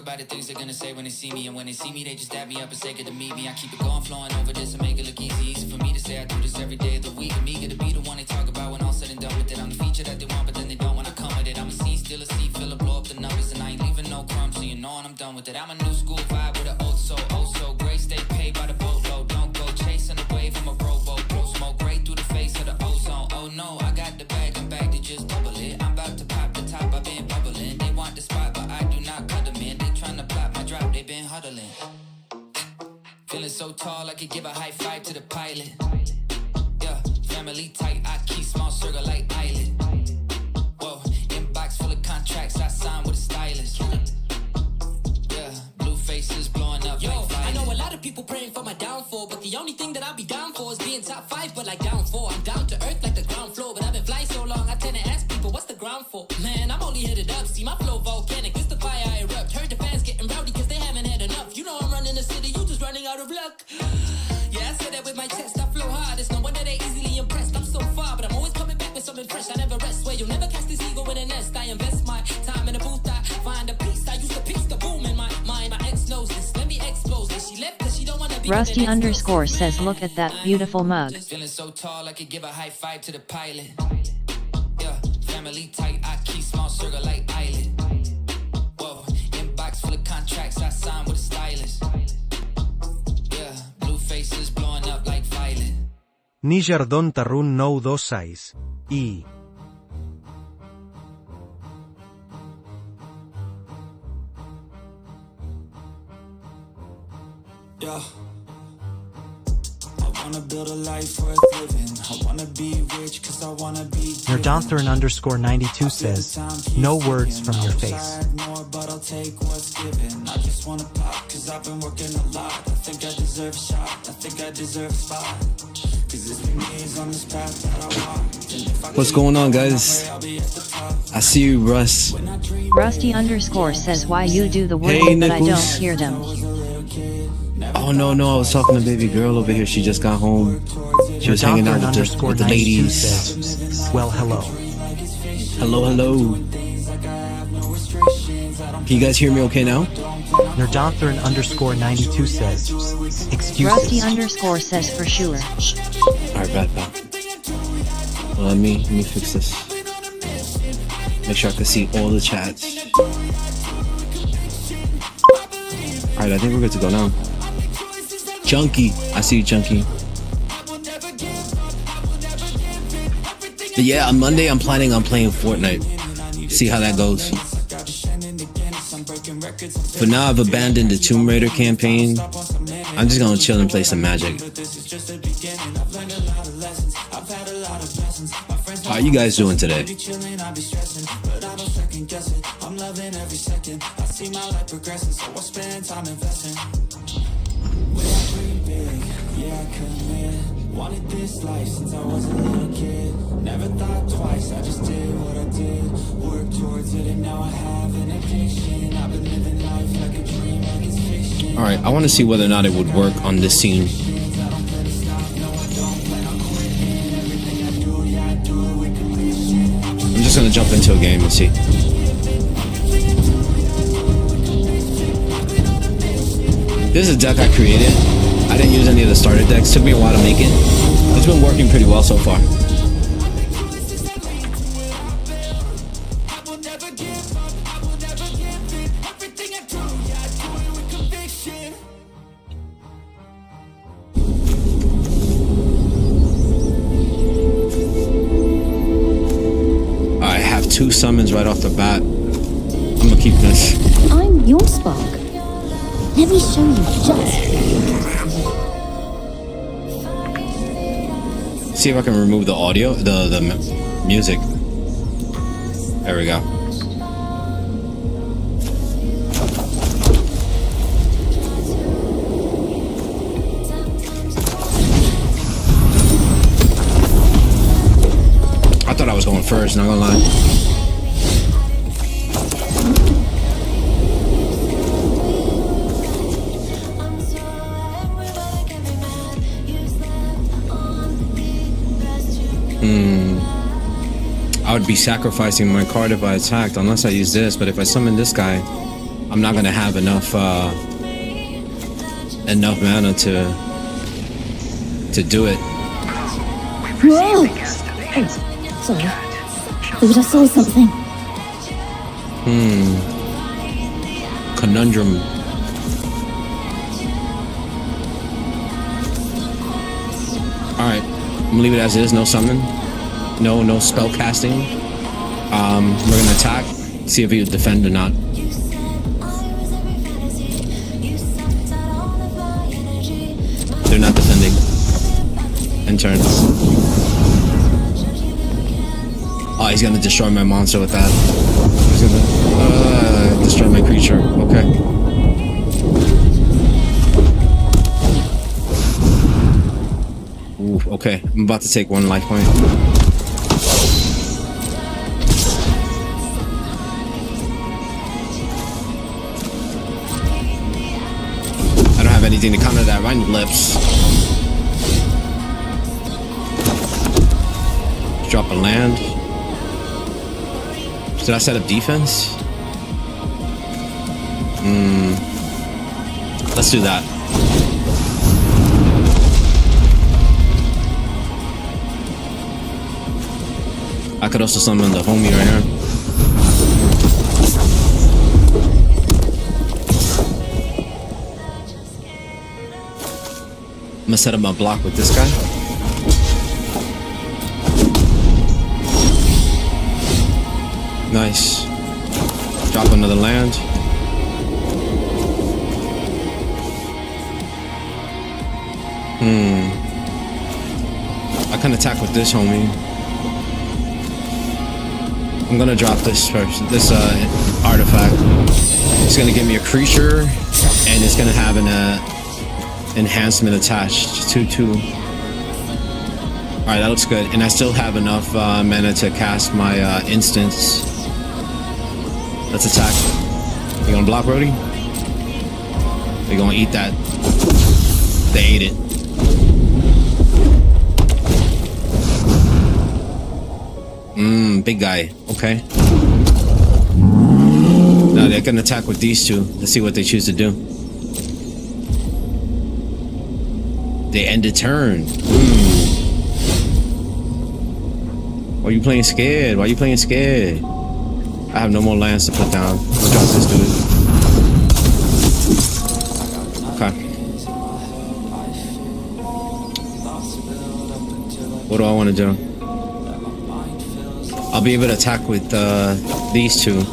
about the things they're gonna say when they see me. And when they see me, they just dab me up and say good to meet me. I keep it going, flowing over this and make it look easy. Easy for me to say I do this every day of the week. I'm eager to be the one they talk about when all said and done with it. I'm the feature that they want, but then they don't when I come with it. I'm a scene, still a seat, filler, blow up the numbers. And I ain't leaving no crumbs, so you know when I'm done with it. I'm a new school vibe with an old soul, oh so great. Stay paid by the boatload, don't go chasing the wave from a rowboat. Blow smoke right through the face of the ozone. Oh no, I got the bag, I'm back to just bubble it. I'm about to pop the top, I've been bubbling. They want the spot, but I do not cut them in. They tryna plot my drop, they been huddling. Feeling so tall, I could give a high five to the pilot. Yeah, family tight, I keep small circle like island. Whoa, inbox full of contracts, I signed with a stylist. Yeah, blue faces blowing up. Yo, like I know a lot of people praying for my downfall, but the only thing that I'll be down for is being top 5, but like down 4. I'm down to earth like the ground floor, but I've been flying so long, I tend to ask people, what's the ground for? Man, I'm only headed up, see my flow volcanic, this the fire I erupt. Heard the fans getting rowdy cause they haven't had enough. You know I'm running the city, you just running out of luck. Yeah, I said that with my chest, I flow hard, it's no wonder they easily impressed. I'm so far, but I'm always coming back with something fresh, I never rest. Where you'll never cast this ego in a nest. I invest my time in a booth, I find a piece. I used to piece the boom in my mind, my ex knows this. Let me expose this, she left cause she don't wanna be Rusty underscore says look at that beautiful mug. Feeling so tall, I could give a high five to the pilot. Yeah, family tight, I keep small circle like island. Whoa, inbox full of contracts, I signed with a stylist. Yeah, blue faces blowing up like violet. Nijardon Tarun 926. I. Yeah. I wanna build a life worth living. I wanna be rich cause I wanna be Nerdonthrin underscore 92 says, no words from your face. More, but I'll take what's given. I just wanna pop cause I've been working a lot. I think I deserve a shot, I think I deserve a spot. Cause it's me is on this path that I want. What's going on, guys? I see you, Russ. Rusty underscore says why you do the work Hey, but I don't Nichols. hear them. Oh no, I was talking to baby girl over here. She just got home. She was hanging out with the ladies. Says, well, hello. Hello. Can you guys hear me okay now? Nerdonthrin underscore 92 says, excuses. Rusty underscore says for sure. Alright, bad. Well, let me fix this. Make sure I can see all the chats. Alright, I think we're good to go now. Junkie, I see you, Junkie. But yeah, on Monday I'm planning on playing Fortnite. See how that goes. For now, I've abandoned the Tomb Raider campaign. I'm just gonna chill and play some Magic. How are you guys doing today? I'm loving every second. I see my life progressing, so I spend time investing. When I dream big, yeah, I commit. Wanted this life since I was a little kid. Never thought twice, I just did what I did. Worked towards it and now I have an addiction. I've been living life like a dream, like it's fiction. Alright, I want to see whether or not it would work on this scene. I'm just gonna jump into a game and see. This is a deck I created. I didn't use any of the starter decks. Took me a while to make it. It's been working pretty well so far. I have 2 summons right off the bat. I'm gonna keep this. I'm your spark. Let me show you just. See if I can remove the audio, the music. There we go. I thought I was going first, not gonna lie. I would be sacrificing my card if I attacked, unless I use this, but if I summon this guy, I'm not gonna have enough mana to do it. Whoa! Oh, sorry. Thought I saw something. Conundrum. Alright, I'm gonna leave it as is, no summon. No spell casting. We're gonna attack, see if he'll defend or not. They're not defending. End turn. Oh, he's gonna destroy my monster with that. He's gonna destroy my creature. Okay. Ooh, okay. I'm about to take 1 life point. I don't have anything to counter that. Right in the lips. Drop a land. Did I set up defense? Let's do that. I could also summon the homie right here. I'm gonna set up my block with this guy. Nice. Drop another land. I can attack with this homie. I'm gonna drop this first. This artifact. It's gonna give me a creature, and it's gonna have an enhancement attached. 2/2. All right, that looks good. And I still have enough mana to cast my instance. Let's attack. You gonna block, Brody? They're gonna eat that. They ate it. Big guy. Okay. Now they're gonna attack with these two. Let's see what they choose to do. They end a turn. Why are you playing scared? Why are you playing scared? I have no more lands to put down. I'll drop this dude. Okay. What do I want to do? I'll be able to attack with these two.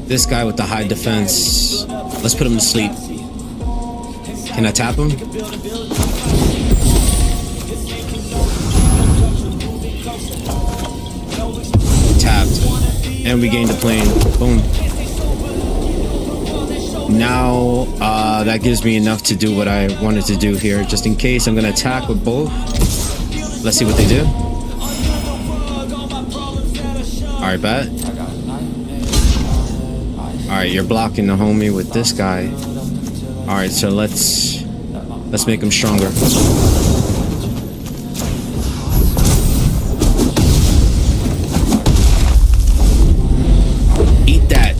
This guy with the high defense. Let's put him to sleep. Can I tap him? Tapped. And we gained the plane. Boom. Now that gives me enough to do what I wanted to do here. Just in case, I'm going to attack with both. Let's see what they do. Alright, bet. Alright, you're blocking the homie with this guy. Alright, so let's make him stronger. Eat that.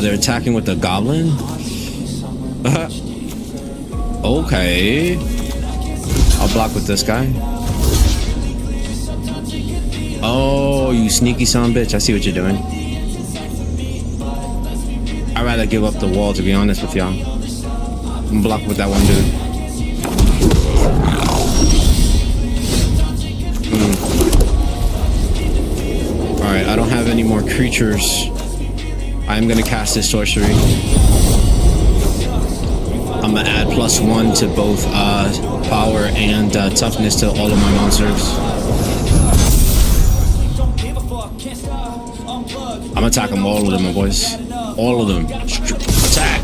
They're attacking with the goblin? Okay. I'll block with this guy. Oh, you sneaky son of a bitch. I see what you're doing. I'd rather give up the wall, to be honest with y'all. I'm blocked with that one dude. Alright, I don't have any more creatures. I'm gonna cast this sorcery. I'm gonna add +1 to both power and toughness to all of my monsters. I'm attacking all of them, my boys. All of them. Attack!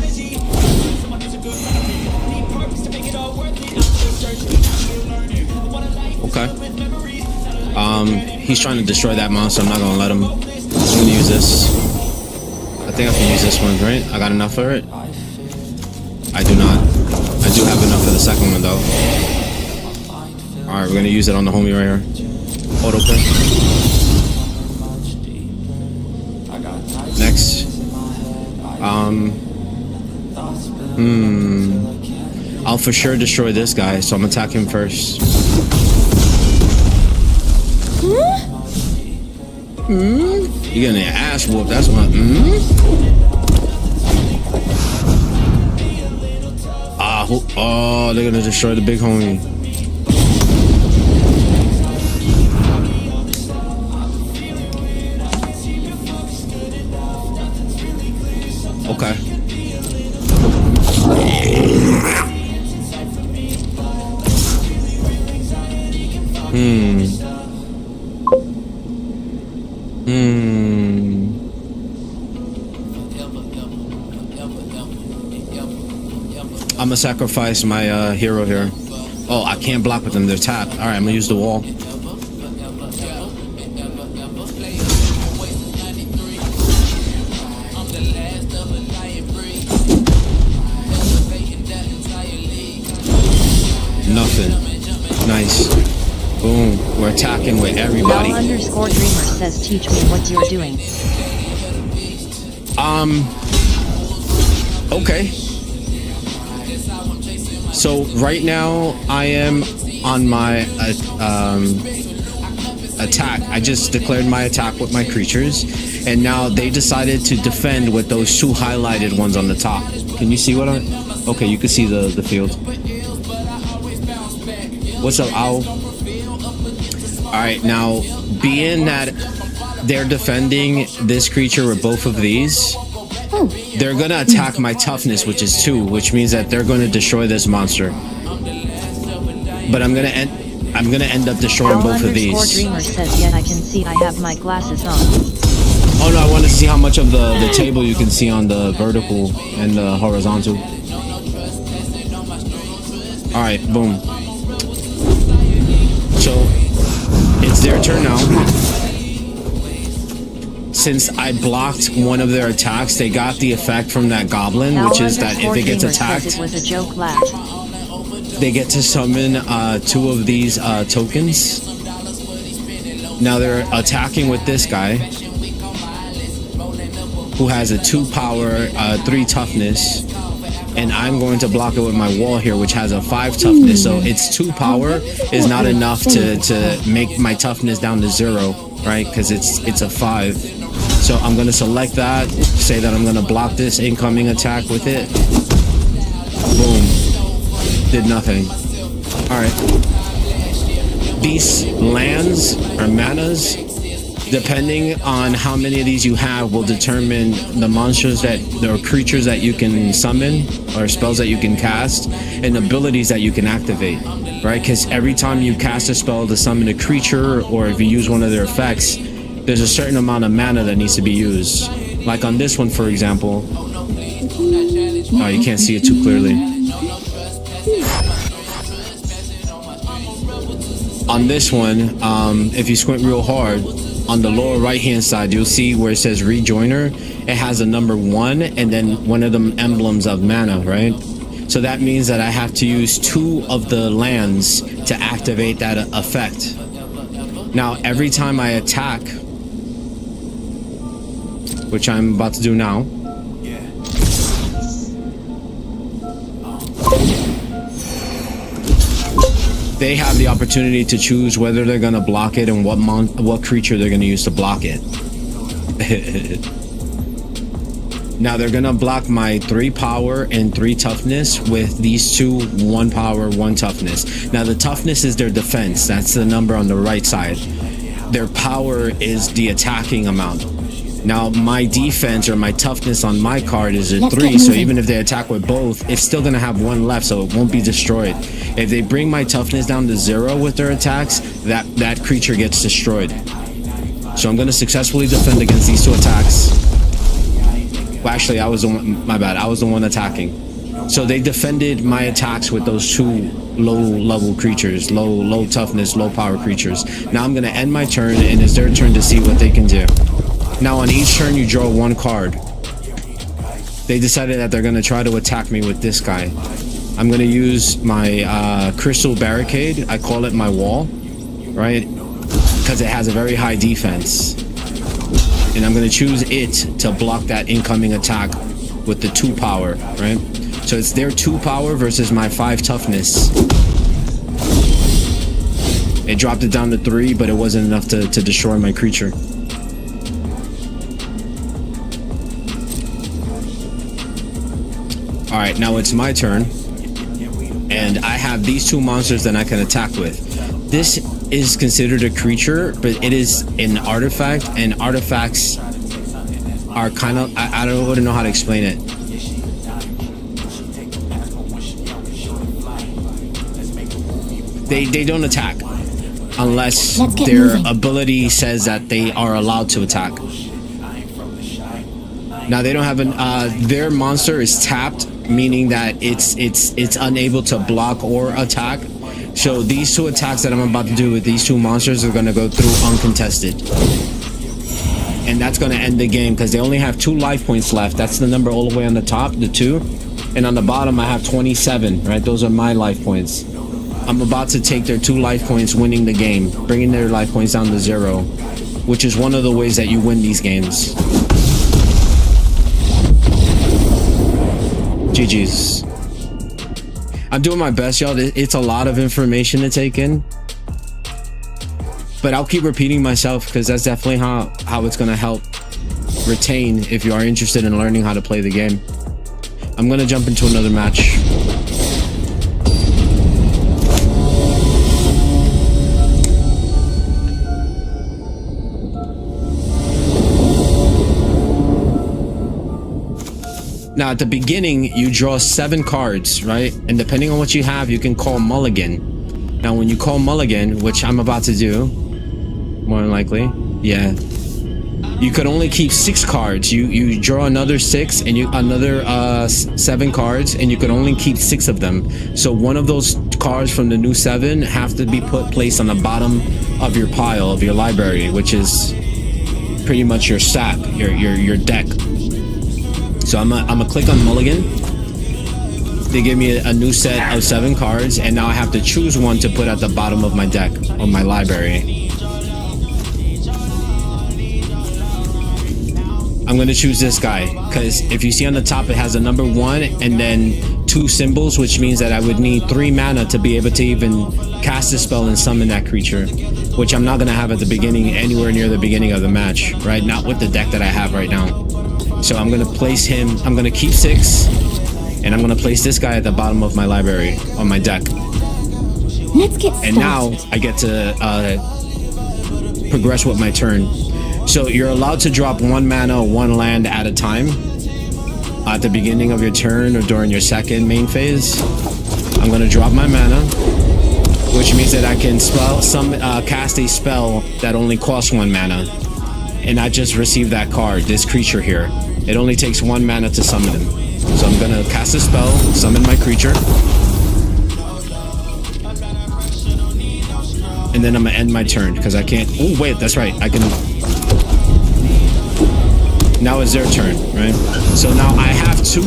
Okay. He's trying to destroy that monster. I'm not gonna let him. I'm gonna use this. I think I can use this one, right? I got enough for it? I do not. I do have enough for the second one, though. Alright, we're gonna use it on the homie right here. Autoplay. Next. I'll for sure destroy this guy, so I'm gonna attack him first. You're getting your ass whooped, that's what. Oh, they're gonna destroy the big homie. Okay. I'm gonna sacrifice my hero here. Oh, I can't block with them, they're tapped. Alright, I'm gonna use the wall. Nothing. Nice. Boom. We're attacking with everybody. Mel_Dreamer says teach me what you're doing. Okay. So right now I am on my attack. I just declared my attack with my creatures, and now they decided to defend with those two highlighted ones on the top. Can you see what I'm? Okay, you can see the field. What's up, Owl? All right, now being that they're defending this creature with both of these, they're gonna attack my toughness, which is 2, which means that they're gonna destroy this monster. But I'm gonna end up destroying both of these. Mel_Dreamer says, yet I can see I have my glasses on. Oh no, I want to see how much of the table you can see on the vertical and the horizontal. All right, boom. So it's their turn now. Since I blocked one of their attacks, they got the effect from that goblin, which is that if it gets attacked, it was a joke laugh. they get to summon 2 of these tokens. Now they're attacking with this guy, who has a 2 power, 3 toughness, and I'm going to block it with my wall here, which has a 5 toughness. So its 2 power is not enough to make my toughness down to 0, right? Because it's a 5. So I'm gonna select that, say that I'm gonna block this incoming attack with it. Boom. Did nothing. Alright. These lands or manas, depending on how many of these you have, will determine the monsters that or creatures that you can summon, or spells that you can cast, and abilities that you can activate, right? Because every time you cast a spell to summon a creature, or if you use one of their effects, there's a certain amount of mana that needs to be used. Like on this one, for example. Oh, you can't see it too clearly. On this one, if you squint real hard, on the lower right hand side, you'll see where it says rejoiner. It has a number 1 and then one of them emblems of mana, right? So that means that I have to use 2 of the lands to activate that effect. Now, every time I attack, which I'm about to do now, they have the opportunity to choose whether they're gonna block it and what creature they're gonna use to block it. Now they're gonna block my 3 power and 3 toughness with these 2 1 power 1 toughness. Now the toughness is their defense. That's the number on the right side. Their power is the attacking amount. Now my defense or my toughness on my card is a 3, so even if they attack with both, it's still gonna have 1 left, so it won't be destroyed. If they bring my toughness down to 0 with their attacks, that creature gets destroyed. So I'm gonna successfully defend against these 2 attacks. Well, actually, I was the one, my bad, I was the one attacking. So they defended my attacks with those 2 low level creatures, low toughness, low power creatures. Now I'm gonna end my turn, and it's their turn to see what they can do. Now on each turn you draw 1 card. They decided that they're gonna try to attack me with this guy. I'm gonna use my crystal barricade. I call it my wall, right? because it has a very high defense. And I'm going to choose it to block that incoming attack with the 2 power, right? So it's their 2 power versus my 5 toughness. It dropped it down to 3, but it wasn't enough to destroy my creature. Alright, now it's my turn. And I have these 2 monsters that I can attack with. This is considered a creature, but it is an artifact, and artifacts are kind of, I don't know how to explain it. They don't attack unless their ability says that they are allowed to attack. Now they don't have an their monster is tapped, meaning that it's unable to block or attack. So these 2 attacks that I'm about to do with these 2 monsters are going to go through uncontested. And that's going to end the game because they only have 2 life points left. That's the number all the way on the top, the 2. And on the bottom, I have 27, right? Those are my life points. I'm about to take their 2 life points, winning the game, bringing their life points down to 0, which is one of the ways that you win these games. GG's. I'm doing my best, y'all. It's a lot of information to take in, but I'll keep repeating myself because that's definitely how it's going to help retain if you are interested in learning how to play the game. I'm going to jump into another match. Now, at the beginning, you draw 7 cards, right? And depending on what you have, you can call mulligan. Now, when you call mulligan, which I'm about to do, more than likely, yeah, you could only keep 6 cards. You draw another 6 and another 7 cards, and you could only keep 6 of them. So one of those cards from the new 7 have to be placed on the bottom of your pile of your library, which is pretty much your stack, your deck. So I'm gonna click on mulligan. They give me a new set of 7 cards, and now I have to choose one to put at the bottom of my deck, of my library. I'm gonna choose this guy, because if you see on the top, it has a number 1 and then 2 symbols, which means that I would need 3 mana to be able to even cast a spell and summon that creature, which I'm not gonna have at the beginning, anywhere near the beginning of the match, right? Not with the deck that I have right now. So I'm gonna place him, I'm gonna keep 6, and I'm gonna place this guy at the bottom of my library, on my deck. Let's get started. And now I get to progress with my turn. So you're allowed to drop 1 mana, 1 land at a time at the beginning of your turn or during your second main phase. I'm gonna drop my mana, which means that I can cast a spell that only costs 1 mana. And I just received that card, this creature here. It only takes 1 mana to summon him. So I'm gonna cast a spell, summon my creature. And then I'm gonna end my turn, because I can't... Oh, wait, that's right. I can... Now it's their turn, right? So now I have 2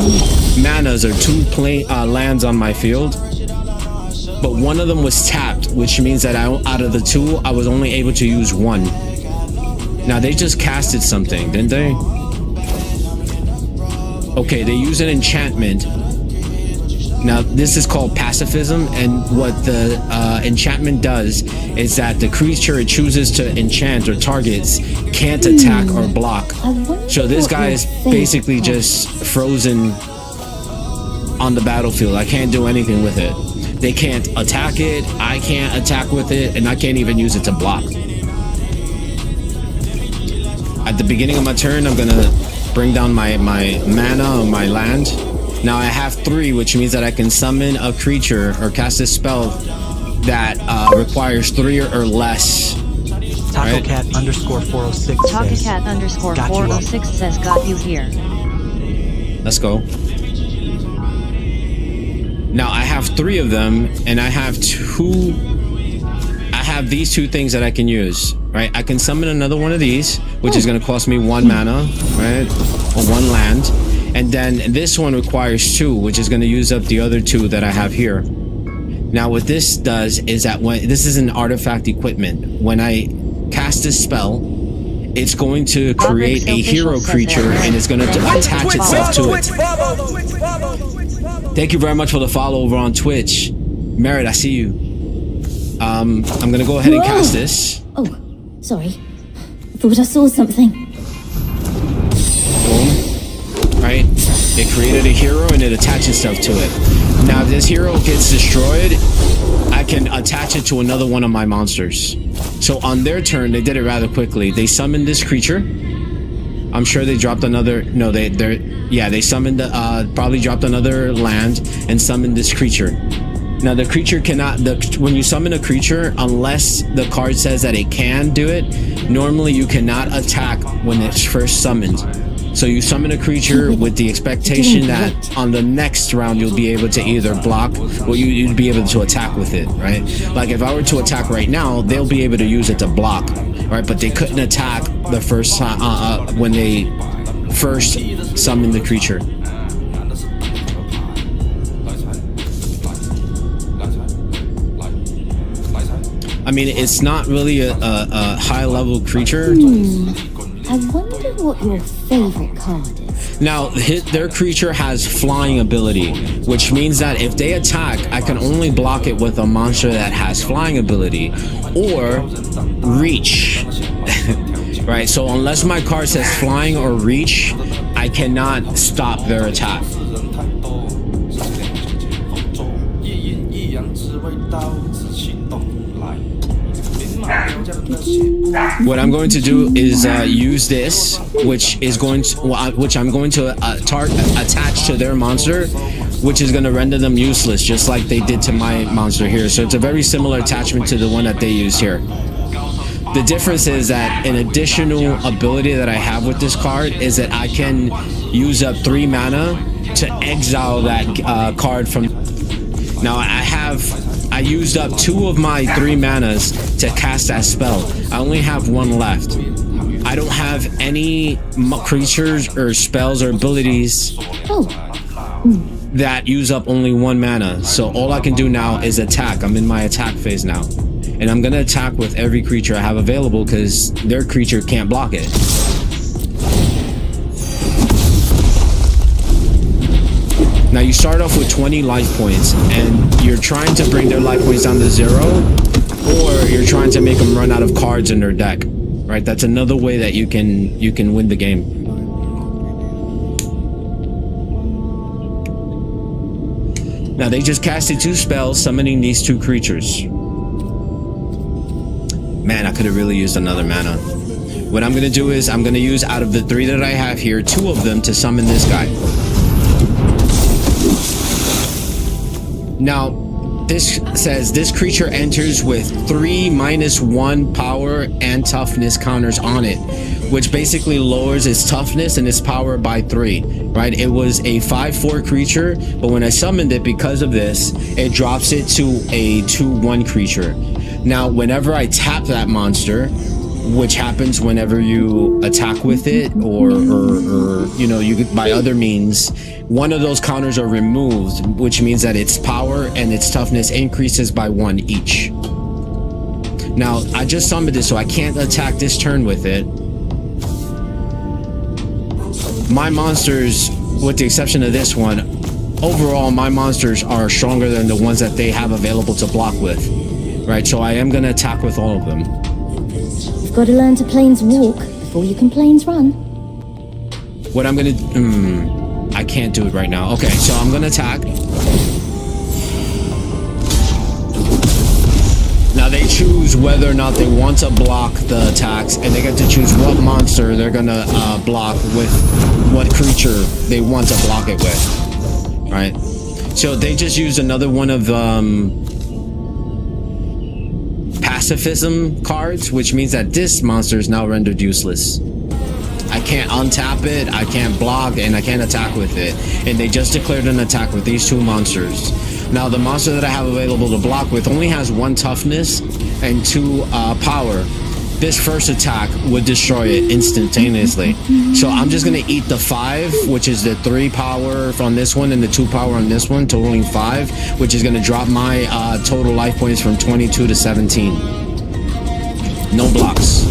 manas or 2 lands on my field. But one of them was tapped, which means that out of the 2, I was only able to use 1. Now, they just casted something, didn't they? Okay, they use an enchantment. Now, this is called pacifism, and what the enchantment does is that the creature it chooses to enchant or targets can't attack or block. So this guy is basically just frozen on the battlefield. I can't do anything with it. They can't attack it, I can't attack with it, and I can't even use it to block. At the beginning of my turn, I'm gonna bring down my mana or my land. Now I have 3, which means that I can summon a creature or cast a spell that requires 3 or less. TacoCat_406 TacoCat_406 says got you here. Let's go. Now I have 3 of them, and I have these 2 things that I can use, right? I can summon another one of these, which is going to cost me 1 mana, right? Or 1 land. And then this one requires 2, which is going to use up the other 2 that I have here. Now what this does is that when this is an artifact equipment, when I cast this spell, it's going to create a hero creature and it's going to attach itself to it. Thank you very much for the follow over on Twitch. Merritt, I see you. I'm going to go ahead and cast this. Oh, sorry. I thought I saw something. Boom. Right? It created a hero and it attached itself to it. Now, if this hero gets destroyed, I can attach it to another one of my monsters. So on their turn, they did it rather quickly. They summoned this creature. I'm sure they dropped another. No, they summoned. Probably dropped another land and summoned this creature. Now the creature cannot. When you summon a creature, unless the card says that it can do it, normally you cannot attack when it's first summoned. So you summon a creature with the expectation that on the next round you'll be able to either block or you'd be able to attack with it, right? Like if I were to attack right now, they'll be able to use it to block, right? But they couldn't attack the first time when they first summoned the creature. I mean, it's not really a high-level creature. I wonder what your favorite card is. Now, their creature has flying ability, which means that if they attack, I can only block it with a monster that has flying ability or reach. Right? So unless my card says flying or reach, I cannot stop their attack. What I'm going to do is use this, which I'm going to attach to their monster, which is going to render them useless, just like they did to my monster here. So it's a very similar attachment to the one that they used here. The difference is that an additional ability that I have with this card is that I can use up 3 mana to exile that card from. Now I used up 2 of my 3 manas to cast that spell. I only have 1 left. I don't have any creatures or spells or abilities that use up only 1 mana. So all I can do now is attack. I'm in my attack phase now. And I'm gonna attack with every creature I have available because their creature can't block it. Now you start off with 20 life points and you're trying to bring their life points down to 0, or you're trying to make them run out of cards in their deck, right? That's another way that you can win the game. Now they just casted 2 spells summoning these 2 creatures. Man, I could have really used another mana. What I'm gonna do is I'm gonna use out of the 3 that I have here, 2 of them to summon this guy. Now, this says this creature enters with 3 -1 power and toughness counters on it, which basically lowers its toughness and its power by 3, right? It was a 5/4 creature, but when I summoned it, because of this, it drops it to a 2/1 creature. Now, whenever I tap that monster, which happens whenever you attack with it or you know, you by other means, one of those counters are removed, which means that its power and its toughness increases by 1 each. Now, I just summoned it, so I can't attack this turn with it. My monsters, with the exception of this one, overall, my monsters are stronger than the ones that they have available to block with, right? So I am going to attack with all of them. You've got to learn to planes walk before you can planes run. What I'm going to... I can't do it right now. Okay, so I'm gonna attack. Now they choose whether or not they want to block the attacks, and they get to choose what monster they're gonna block with, what creature they want to block it with, right? So they just used another one of pacifism cards, which means that this monster is now rendered useless. I can't untap it, I can't block, and I can't attack with it. And they just declared an attack with these 2 monsters. Now, the monster that I have available to block with only has 1 toughness and 2 power. This first attack would destroy it instantaneously. So I'm just going to eat the 5, which is the 3 power on this one and the 2 power on this one, totaling 5, which is going to drop my total life points from 22 to 17. No blocks.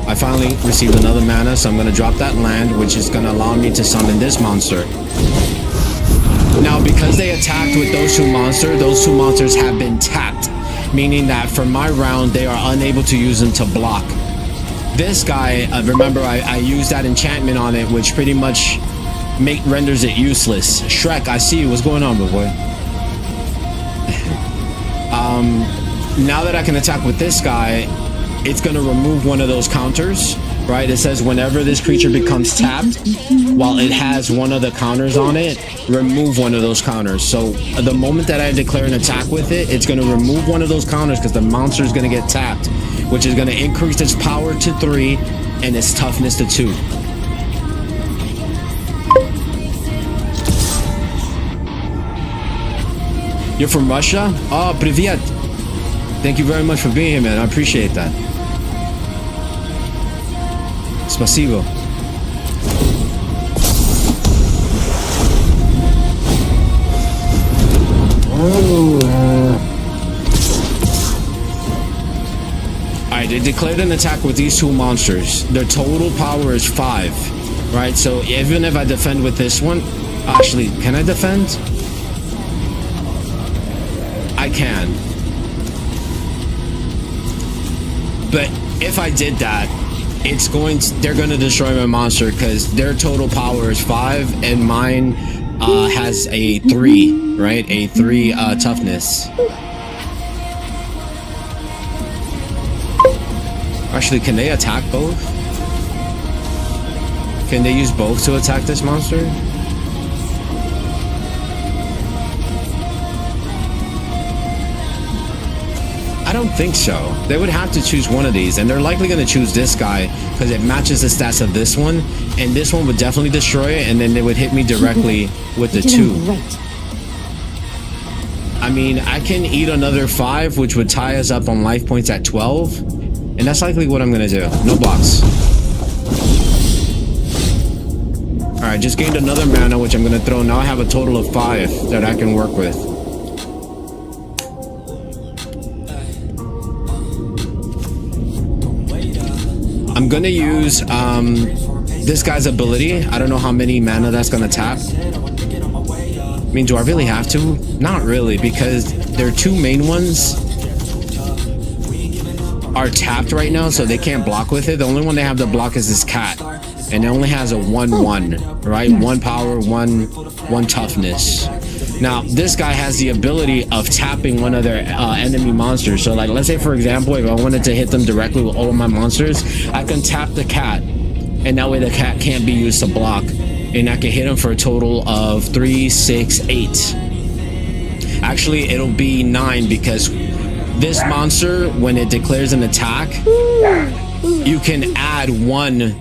I finally received another mana, so I'm going to drop that land, which is going to allow me to summon this monster. Now, because they attacked with those two monsters have been tapped, meaning that for my round, they are unable to use them to block. This guy, remember, I used that enchantment on it, which pretty much renders it useless. Shrek, I see you. What's going on, big boy? Now that I can attack with this guy, it's going to remove one of those counters, right? It says whenever this creature becomes tapped, while it has one of the counters on it, remove one of those counters. So the moment that I declare an attack with it, it's going to remove one of those counters because the monster is going to get tapped, which is going to increase its power to 3 and its toughness to 2. You're from Russia? Oh, привет. Thank you very much for being here, man. I appreciate that. Спасибо. Alright, they declared an attack with these two monsters. Their total power is 5. Right, so even if I defend with this one... Actually, can I defend? I can. But if I did that, they're going to destroy my monster because their total power is 5 and mine has a 3, right? A 3 toughness. Actually, can they attack both? Can they use both to attack this monster? I don't think so. They would have to choose one of these, and they're likely going to choose this guy because it matches the stats of this one, and this one would definitely destroy it, and then they would hit me directly with the 2. I mean, I can eat another 5, which would tie us up on life points at 12, and that's likely what I'm going to do. No blocks. Alright, just gained another mana, which I'm going to throw. Now I have a total of 5 that I can work with. I'm gonna use this guy's ability. I don't know how many mana that's gonna tap. I mean, do I really have to? Not really, because their 2 main ones are tapped right now, so they can't block with it. The only one they have to block is this cat, and it only has a 1/1, right? 1 power, 1 toughness. Now, this guy has the ability of tapping one of their enemy monsters. So, like, let's say, for example, if I wanted to hit them directly with all of my monsters, I can tap the cat, and that way the cat can't be used to block. And I can hit him for a total of 3, 6, 8. Actually, it'll be 9 because this monster, when it declares an attack, you can add 1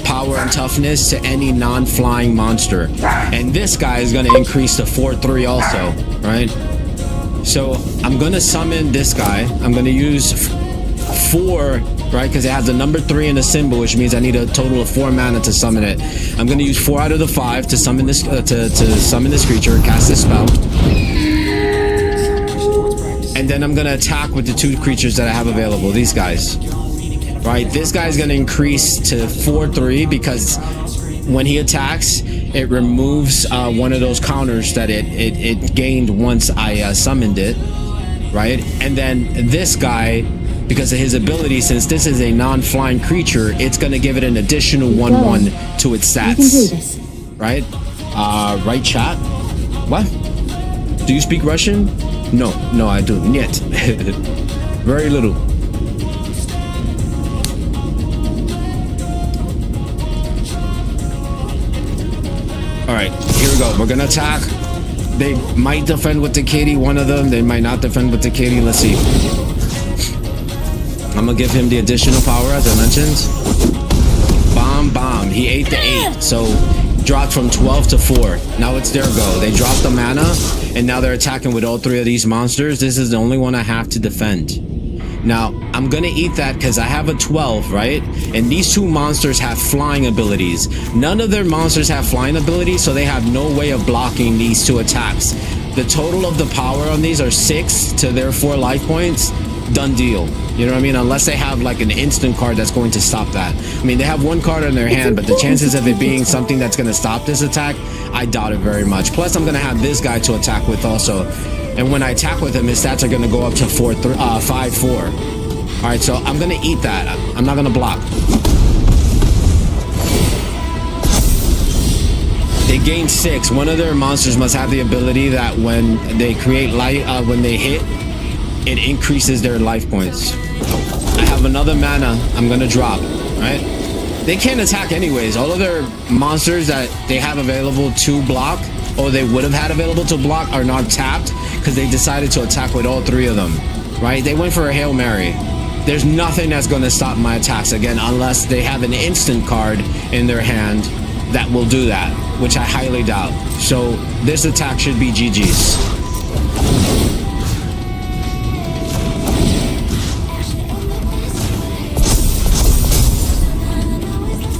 power and toughness to any non-flying monster, and this guy is going to increase to 4/3 also, right? So I'm going to summon this guy. I'm going to use 4, right, because it has the number 3 in the symbol, which means I need a total of 4 mana to summon it. I'm going to use 4 out of the 5 to summon this to summon this creature, cast this spell, and then I'm going to attack with the 2 creatures that I have available, these guys. Right, this guy's gonna increase to 4/3 because when he attacks, it removes one of those counters that it gained once I summoned it, right? And then this guy, because of his ability, since this is a non-flying creature, it's gonna give it an additional 1/1 to its stats, right? Right, chat? What? Do you speak Russian? No, I do. Нет. Very little. Alright, here we go. We're gonna attack. They might defend with the kitty, one of them. They might not defend with the kitty. Let's see. I'm gonna give him the additional power, as I mentioned. Bomb. He ate the 8. So, dropped from 12 to 4. Now it's their go. They dropped the mana, and now they're attacking with all 3 of these monsters. This is the only one I have to defend. Now, I'm gonna eat that because I have a 12, right? And these 2 monsters have flying abilities. None of their monsters have flying abilities, so they have no way of blocking these 2 attacks. the total of the power on these are 6 to their 4 life points. Done deal. You know what I mean? Unless they have like an instant card that's going to stop that. I mean, they have one card in their hand, but the chances of it being something that's going to stop this attack, I doubt it very much. Plus, I'm going to have this guy to attack with also. And when I attack with him, his stats are going to go up to 5-4. All right, so I'm going to eat that. I'm not going to block. They gain 6. One of their monsters must have the ability that when they create light, when they hit, it increases their life points. I have another mana I'm gonna drop, right? They can't attack anyways. All of their monsters that they have available to block, or they would have had available to block, are not tapped because they decided to attack with all 3 of them, right? They went for a Hail Mary. There's nothing that's gonna stop my attacks again unless they have an instant card in their hand that will do that, which I highly doubt. So this attack should be GG's.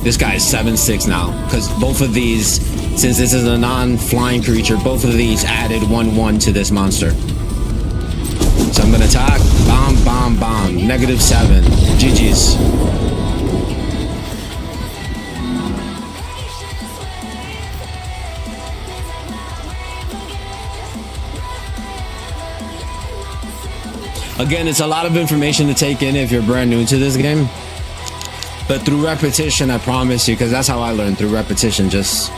This guy is 7-6 now, because both of these, since this is a non-flying creature, both of these added 1-1 to this monster. So I'm gonna attack. Bomb, bomb, bomb. -7. GG's. Again, it's a lot of information to take in if you're brand new to this game. But through repetition, I promise you, because that's how I learned, through repetition, just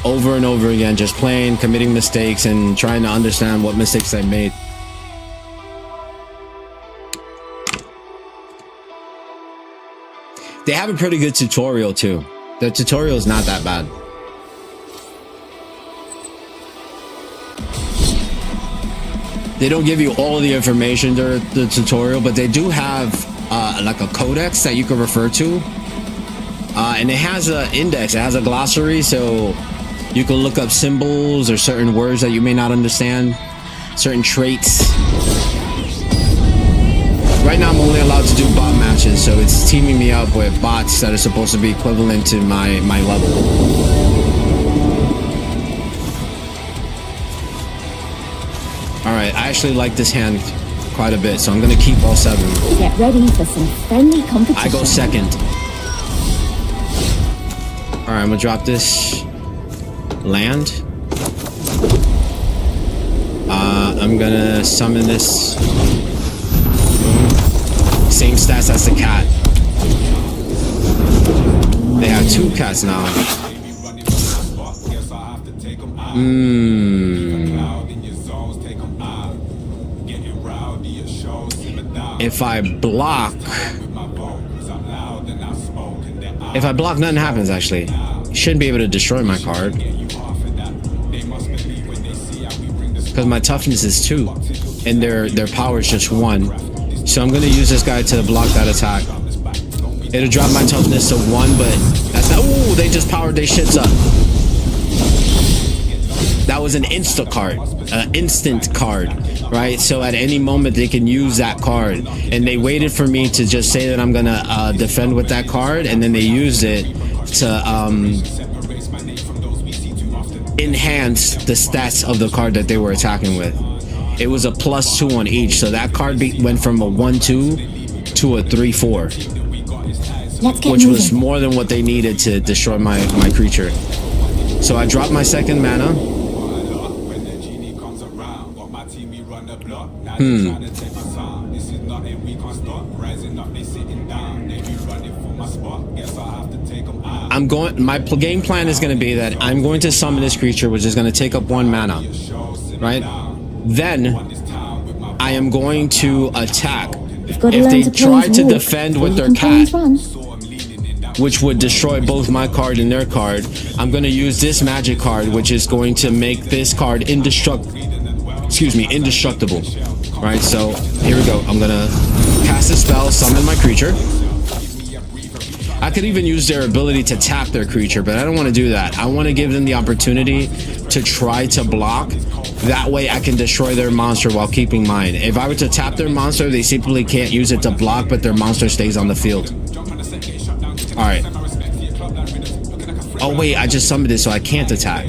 over and over again, just playing, committing mistakes, and trying to understand what mistakes I made. They have a pretty good tutorial too. The tutorial is not that bad. They don't give you all the information during the tutorial, but they do have like a codex that you can refer to, and it has an index, it has a glossary, so you can look up symbols or certain words that you may not understand, certain traits. Right now I'm only allowed to do bot matches, so it's teaming me up with bots that are supposed to be equivalent to my level. Alright, I actually like this hand quite a bit, so I'm gonna keep all 7. Get ready for some friendly competition. I go second. Alright, I'm gonna drop this land. I'm gonna summon this. Same stats as the cat. They have 2 cats now. If I block, nothing happens actually. You shouldn't be able to destroy my card. Because my toughness is 2. And their power is just 1. So I'm gonna use this guy to block that attack. It'll drop my toughness to 1, but that's not. Ooh, they just powered their shits up. That was an instant card, right? So at any moment they can use that card, and they waited for me to just say that I'm gonna defend with that card, and then they used it to enhance the stats of the card that they were attacking with. It was a +2 on each, so that card went from a 1-2 to a 3-4, which was more than what they needed to destroy my creature. So I dropped my second mana. My game plan is going to be that I'm going to summon this creature, which is going to take up 1 mana, right? Then I am going to attack. If they try to defend with their cat, which would destroy both my card and their card, I'm going to use this magic card, which is going to make this card indestructible. Right, so here we go. I'm going to cast a spell, summon my creature. I could even use their ability to tap their creature, but I don't want to do that. I want to give them the opportunity to try to block. That way I can destroy their monster while keeping mine. If I were to tap their monster, they simply can't use it to block, but their monster stays on the field. Alright. Oh wait, I just summoned it, so I can't attack.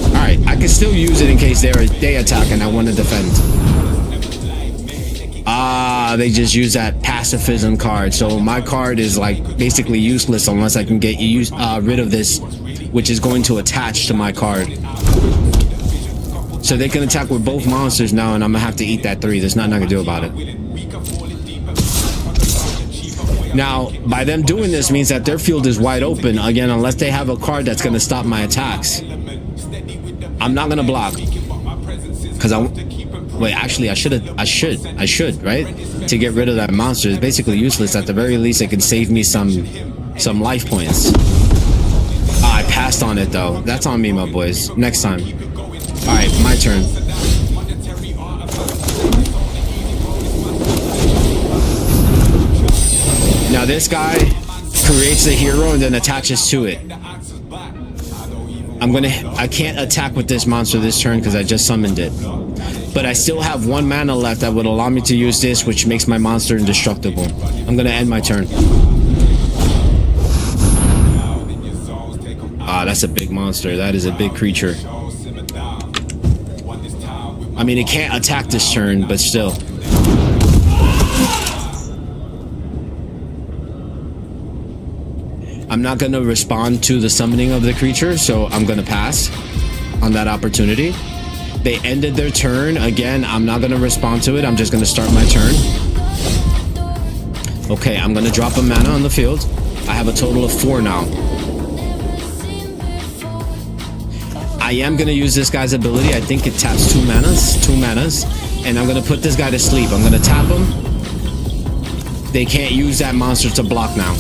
All right, I can still use it in case they attack and I want to defend. They just use that pacifism card, so my card is like basically useless unless I can get rid of this, which is going to attach to my card. So they can attack with both monsters now, and I'm gonna have to eat that 3. There's nothing I can do about it. Now, by them doing this means that their field is wide open again, unless they have a card that's gonna stop my attacks. I'm not gonna block because wait, actually, I should, right? To get rid of that monster is basically useless. At the very least, it can save me some life points. I passed on it though. That's on me, my boys. Next time. All right, my turn. Now this guy creates a hero and then attaches to it. I can't attack with this monster this turn because I just summoned it. But I still have 1 mana left that would allow me to use this, which makes my monster indestructible. I'm gonna end my turn. Ah, that's a big monster. That is a big creature. I mean, it can't attack this turn, but still. I'm not gonna respond to the summoning of the creature, so I'm gonna pass on that opportunity. They ended their turn. Again, I'm not gonna respond to it. I'm just gonna start my turn. Okay, I'm gonna drop a mana on the field. I have a total of 4 now. I am gonna use this guy's ability. I think it taps 2 manas, and I'm gonna put this guy to sleep. I'm gonna tap him. They can't use that monster to block now.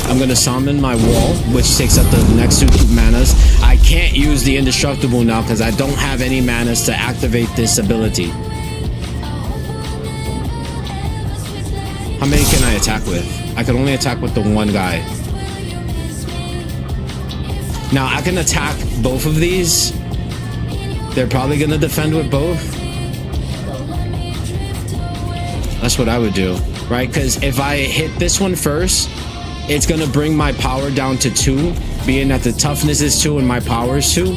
I'm gonna summon my wall, which takes up the next 2 manas. I can't use the indestructible now because I don't have any manas to activate this ability. How many can I attack with? I can only attack with the 1 guy. Now I can attack both of these. They're probably gonna defend with both. That's what I would do, right? Because if I hit this one first, it's gonna bring my power down to 2, being that the toughness is 2 and my power is 2.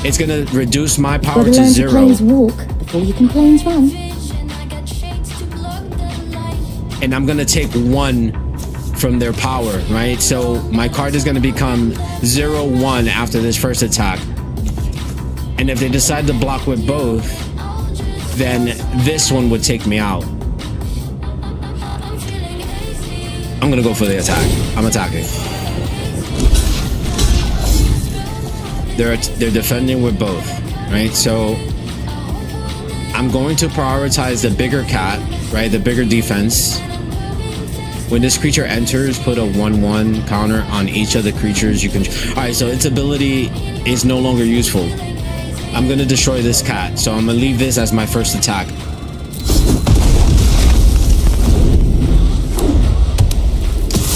It's gonna reduce my power to 0. Planes walk before you can planes run. And I'm gonna take 1 from their power, right? So my card is gonna become 0-1 after this first attack. And if they decide to block with both, then this one would take me out. I'm gonna go for the attack. I'm attacking. They're defending with both, right? So I'm going to prioritize the bigger cat, right? The bigger defense. When this creature enters, put a 1/1 counter on each of the creatures you can. All right, so its ability is no longer useful. I'm gonna destroy this cat, so I'm gonna leave this as my first attack.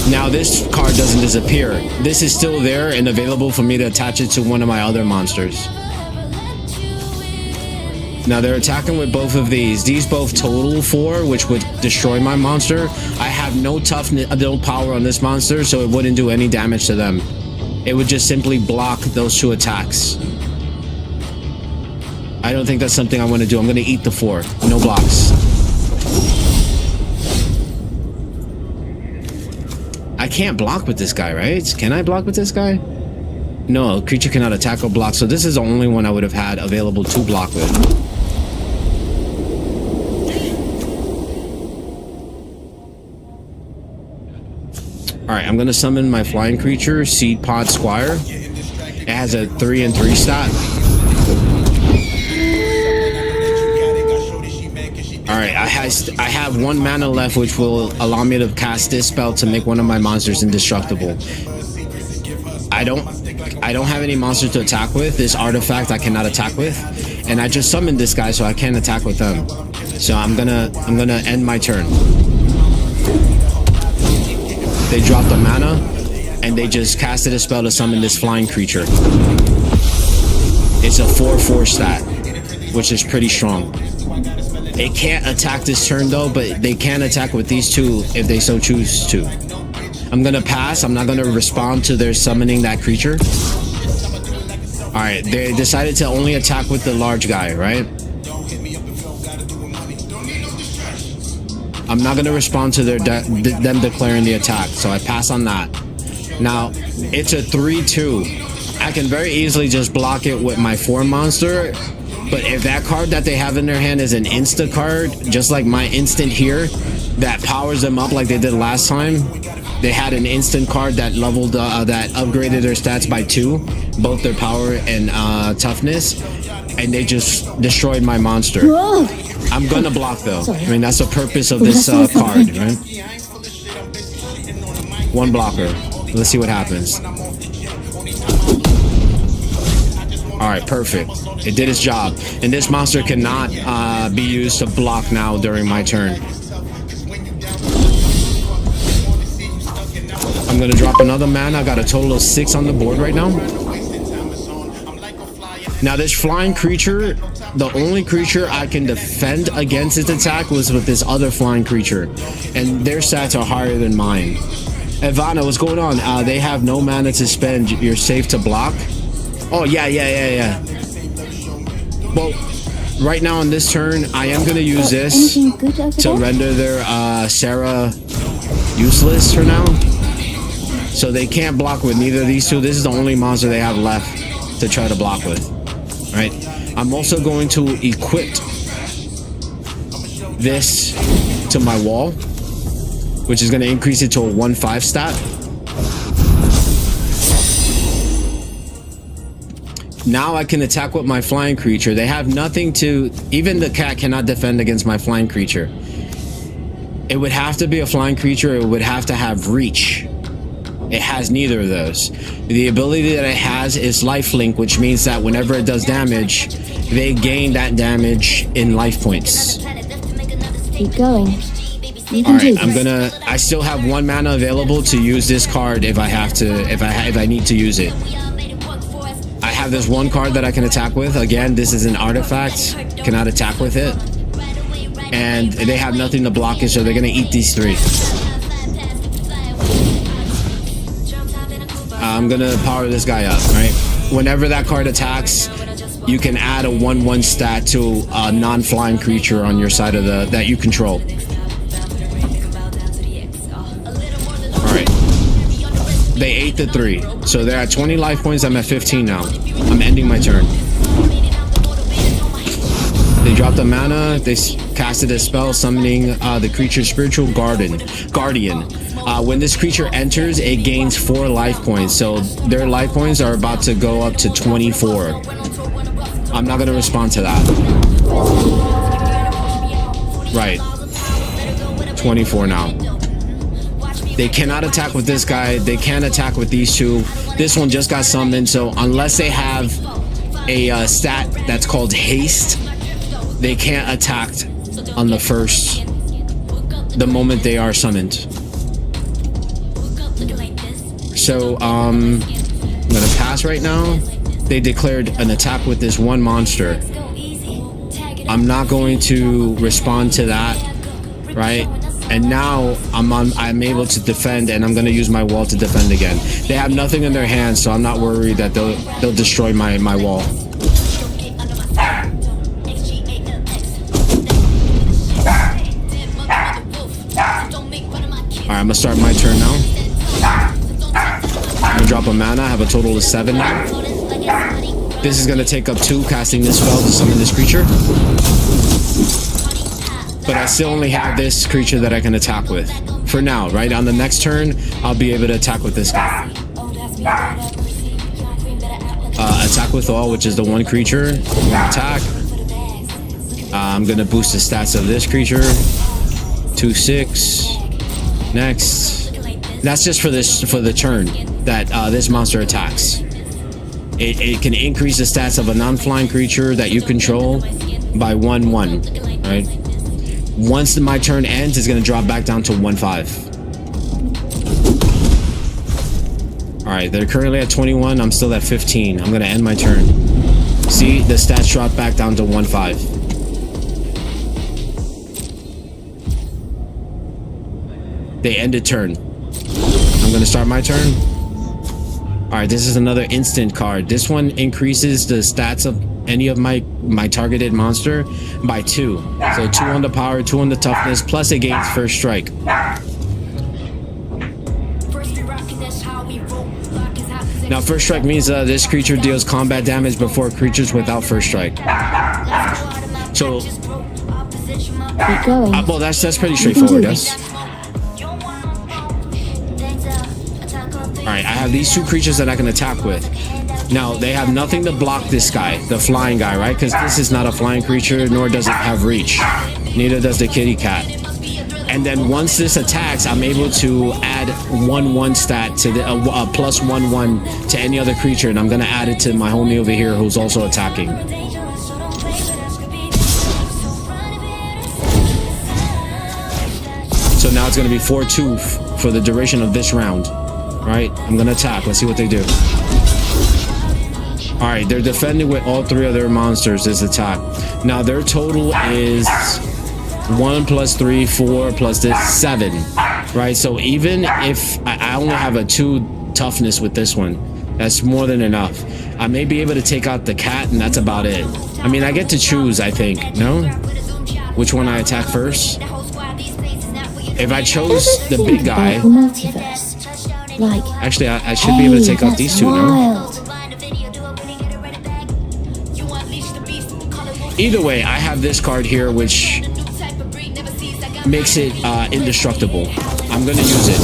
Now this card doesn't disappear. This is still there and available for me to attach it to one of my other monsters. Now they're attacking with both of these. These both total 4, which would destroy my monster. I have no toughness, no power on this monster, so it wouldn't do any damage to them. It would just simply block those 2 attacks. I don't think that's something I want to do. I'm going to eat the 4. No blocks. I can't block with this guy, right? Can I block with this guy? No, creature cannot attack or block. So this is the only one I would have had available to block with. All right, I'm going to summon my flying creature, Seed Pod Squire. It has a 3/3 stat. Alright, I have 1 mana left, which will allow me to cast this spell to make one of my monsters indestructible. I don't have any monsters to attack with. This artifact I cannot attack with. And I just summoned this guy, so I can't attack with them. So I'm gonna end my turn. They dropped a mana, and they just casted a spell to summon this flying creature. It's a 4/4 stat, which is pretty strong. They can't attack this turn though, but they can attack with these 2 if they so choose to. I'm gonna pass. I'm not gonna respond to their summoning that creature. All right, they decided to only attack with the large guy, right? I'm not gonna respond to them declaring the attack, so I pass on that. Now, it's a 3-2. I can very easily just block it with my 4 monster, but if that card that they have in their hand is an insta card, just like my instant here, that powers them up like they did last time, they had an instant card that leveled, that upgraded their stats by 2, both their power and toughness, and they just destroyed my monster. Whoa! I'm gonna block though. I mean, that's the purpose of this card, right? 1 blocker. Let's see what happens. Alright, perfect. It did its job. And this monster cannot be used to block now during my turn. I'm gonna drop another mana. I got a total of 6 on the board right now. Now this flying creature, the only creature I can defend against its attack was with this other flying creature. And their stats are higher than mine. Ivana, what's going on? They have no mana to spend. You're safe to block. Oh, yeah. Well, right now on this turn, I am going to use this to render their Sarah useless for now. So they can't block with neither of these two. This is the only monster they have left to try to block with. Right? I'm also going to equip this to my wall, which is going to increase it to a 1/5 stat. Now I can attack with my flying creature. They have nothing to... Even the cat cannot defend against my flying creature. It would have to be a flying creature. It would have to have reach. It has neither of those. The ability that it has is lifelink, which means that whenever it does damage, they gain that damage in life points. Keep going. Alright, I still have 1 mana available to use this card if I have to, if I need to use it. I have this 1 card that I can attack with. Again, this is an artifact. Cannot attack with it. And they have nothing to block it, so they're gonna eat these 3. I'm gonna power this guy up, right? Whenever that card attacks, you can add a 1/1 stat to a non-flying creature on your side of that you control. Alright. They ate the 3. So they're at 20 life points. I'm at 15 now. I'm ending my turn. They dropped a mana. They casted a spell summoning the creature's spiritual guardian. When this creature enters, it gains 4 life points. So their life points are about to go up to 24. I'm not going to respond to that. Right. 24 now. They cannot attack with this guy. They can't attack with these 2. This one just got summoned. So unless they have a stat that's called haste, they can't attack on the moment they are summoned. So I'm gonna pass right now. They declared an attack with this 1 monster. I'm not going to respond to that, right? And now I'm able to defend, and I'm gonna use my wall to defend again. They have nothing in their hands, so I'm not worried that they'll destroy my wall. Alright, I'm gonna start my turn now. I'm gonna drop a mana. I have a total of 7 now. This is gonna take up 2 casting this spell to summon this creature. But I still only have this creature that I can attack with. For now, right? On the next turn, I'll be able to attack with this guy. Attack with all, which is the 1 creature. Attack. I'm gonna boost the stats of this creature. 2/6. Next. That's just for the turn that this monster attacks. It can increase the stats of a non-flying creature that you control by 1/1, right? Once my turn ends, it's going to drop back down to 1/5. Alright, they're currently at 21. I'm still at 15. I'm going to end my turn. See, the stats drop back down to 1/5. They ended turn. I'm I'm gonna start my turn. All right, this is another instant card. This one increases the stats of any of my targeted monster by 2. So 2 on the power, 2 on the toughness, plus it gains first strike. Now first strike means this creature deals combat damage before creatures without first strike. So Keep going. well, that's pretty straightforward. Yes. All right, I have these 2 creatures that I can attack with. Now they have nothing to block this guy, the flying guy, right? Because this is not a flying creature, nor does it have reach. Neither does the kitty cat. And then once this attacks, I'm able to add 1/1 stat to the plus 1/1 to any other creature, and I'm gonna add it to my homie over here who's also attacking. So now it's gonna be 4/2 for the duration of this round. All right, I'm gonna attack. Let's see what they do. All right, they're defending with all 3 of their monsters. This attack. Now their total is 1 plus 3, 4 plus this 7, right? So even if I only have a 2 toughness with this one, that's more than enough. I may be able to take out the cat, and that's about it. I mean, I get to choose, I think. No, which one I attack first? If I chose the big guy, About the multiverse. Like, actually, I should be able to take out these 2. No. wild. Either way, I have this card here, which makes it indestructible. I'm gonna use it.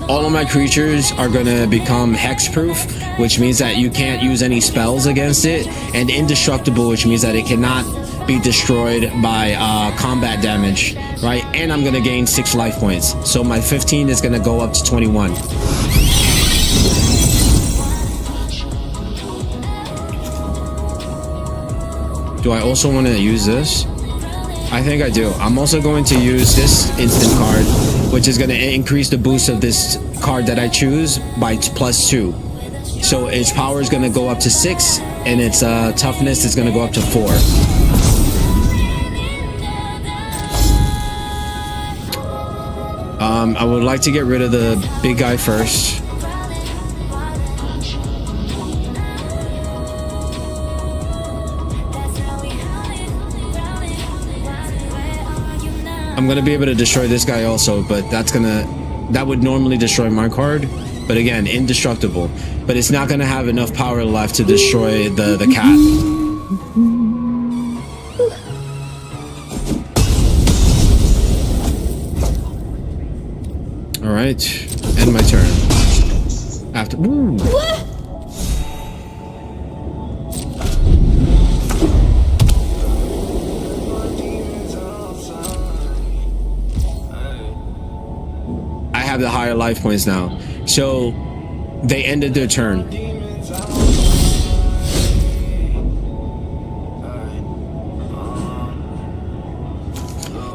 All of my creatures are gonna become hexproof, which means that you can't use any spells against it, and indestructible, which means that it cannot be destroyed by combat damage, right? And I'm gonna gain 6 life points, so my 15 is gonna go up to 21. Do I also want to use this? I think I do. I'm also going to use this instant card, which is going to increase the boost of this card that I choose by plus 2. So its power is going to go up to 6, and its toughness is going to go up to 4. I would like to get rid of the big guy first. I'm gonna be able to destroy this guy also, but that would normally destroy my card. But again, indestructible. But it's not gonna have enough power left to destroy the cat. All right, end my turn. After. Ooh. Have the higher life points now, so they ended their turn.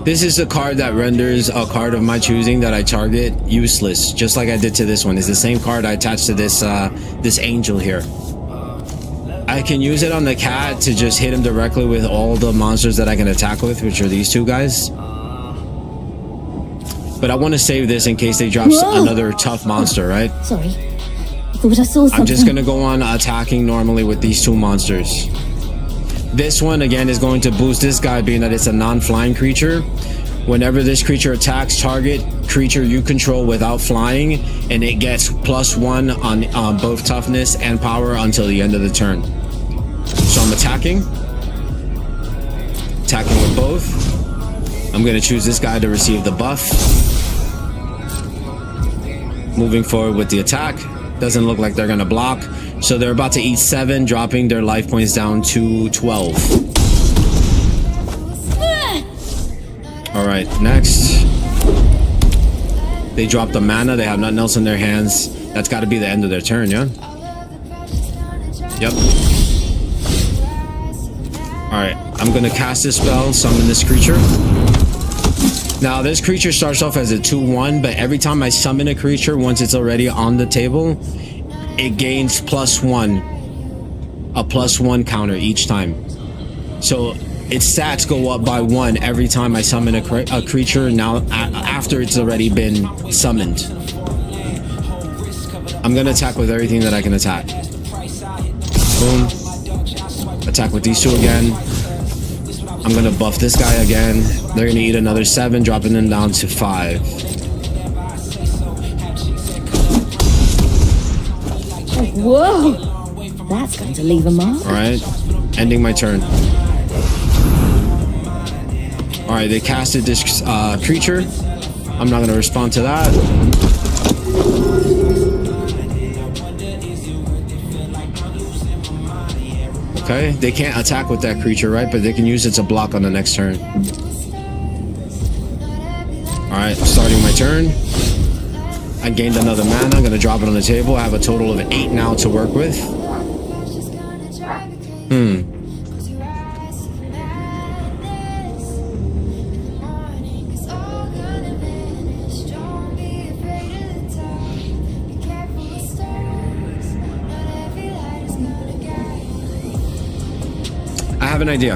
This is a card that renders a card of my choosing that I target useless, just like I did to this one. It's the same card I attached to this this angel here. I can use it on the cat to just hit him directly with all the monsters that I can attack with, which are these 2 guys. But I want to save this in case they drop another tough monster, right? Sorry. I thought I saw something. I'm just going to go on attacking normally with these 2 monsters. This one, again, is going to boost this guy, being that it's a non-flying creature. Whenever this creature attacks target creature you control without flying, and it gets +1 on both toughness and power until the end of the turn. So I'm attacking. Attacking with both. I'm going to choose this guy to receive the buff. Moving forward with the attack. Doesn't look like they're going to block. So they're about to eat 7, dropping their life points down to 12. Alright, next. They drop the mana. They have nothing else in their hands. That's got to be the end of their turn, yeah? Yep. Alright, I'm going to cast this spell, summon this creature. Now, this creature starts off as a 2/1, but every time I summon a creature, once it's already on the table, it gains +1. A +1 counter each time. So its stats go up by 1 every time I summon a creature. Now after it's already been summoned. I'm gonna attack with everything that I can attack. Boom. Attack with these two again. I'm gonna buff this guy again. They're gonna eat another 7, dropping them down to 5. Whoa! That's going to leave a mark. Alright, ending my turn. Alright, they casted this creature. I'm not gonna respond to that. Okay, they can't attack with that creature, right? But they can use it to block on the next turn. Alright, starting my turn. I gained another mana. I'm gonna drop it on the table. I have a total of 8 now to work with. I have an idea.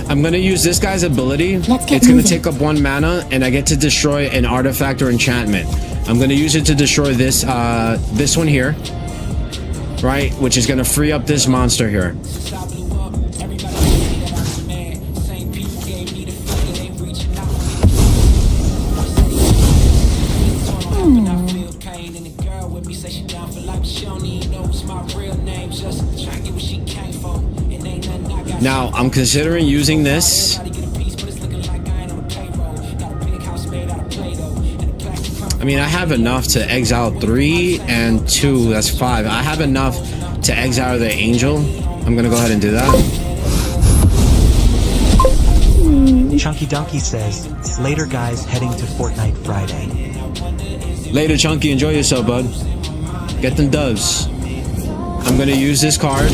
I'm gonna use this guy's ability. It's gonna take up 1 mana, and I get to destroy an artifact or enchantment. I'm gonna use it to destroy this this one here, right? Which is gonna free up this monster here. Now, I'm considering using this. I mean, I have enough to exile 3 and 2. That's 5. I have enough to exile the angel. I'm gonna go ahead and do that. Chunky Donkey says, later guys, heading to Fortnite Friday. Later, Chunky. Enjoy yourself, bud. Get them doves. I'm gonna use this card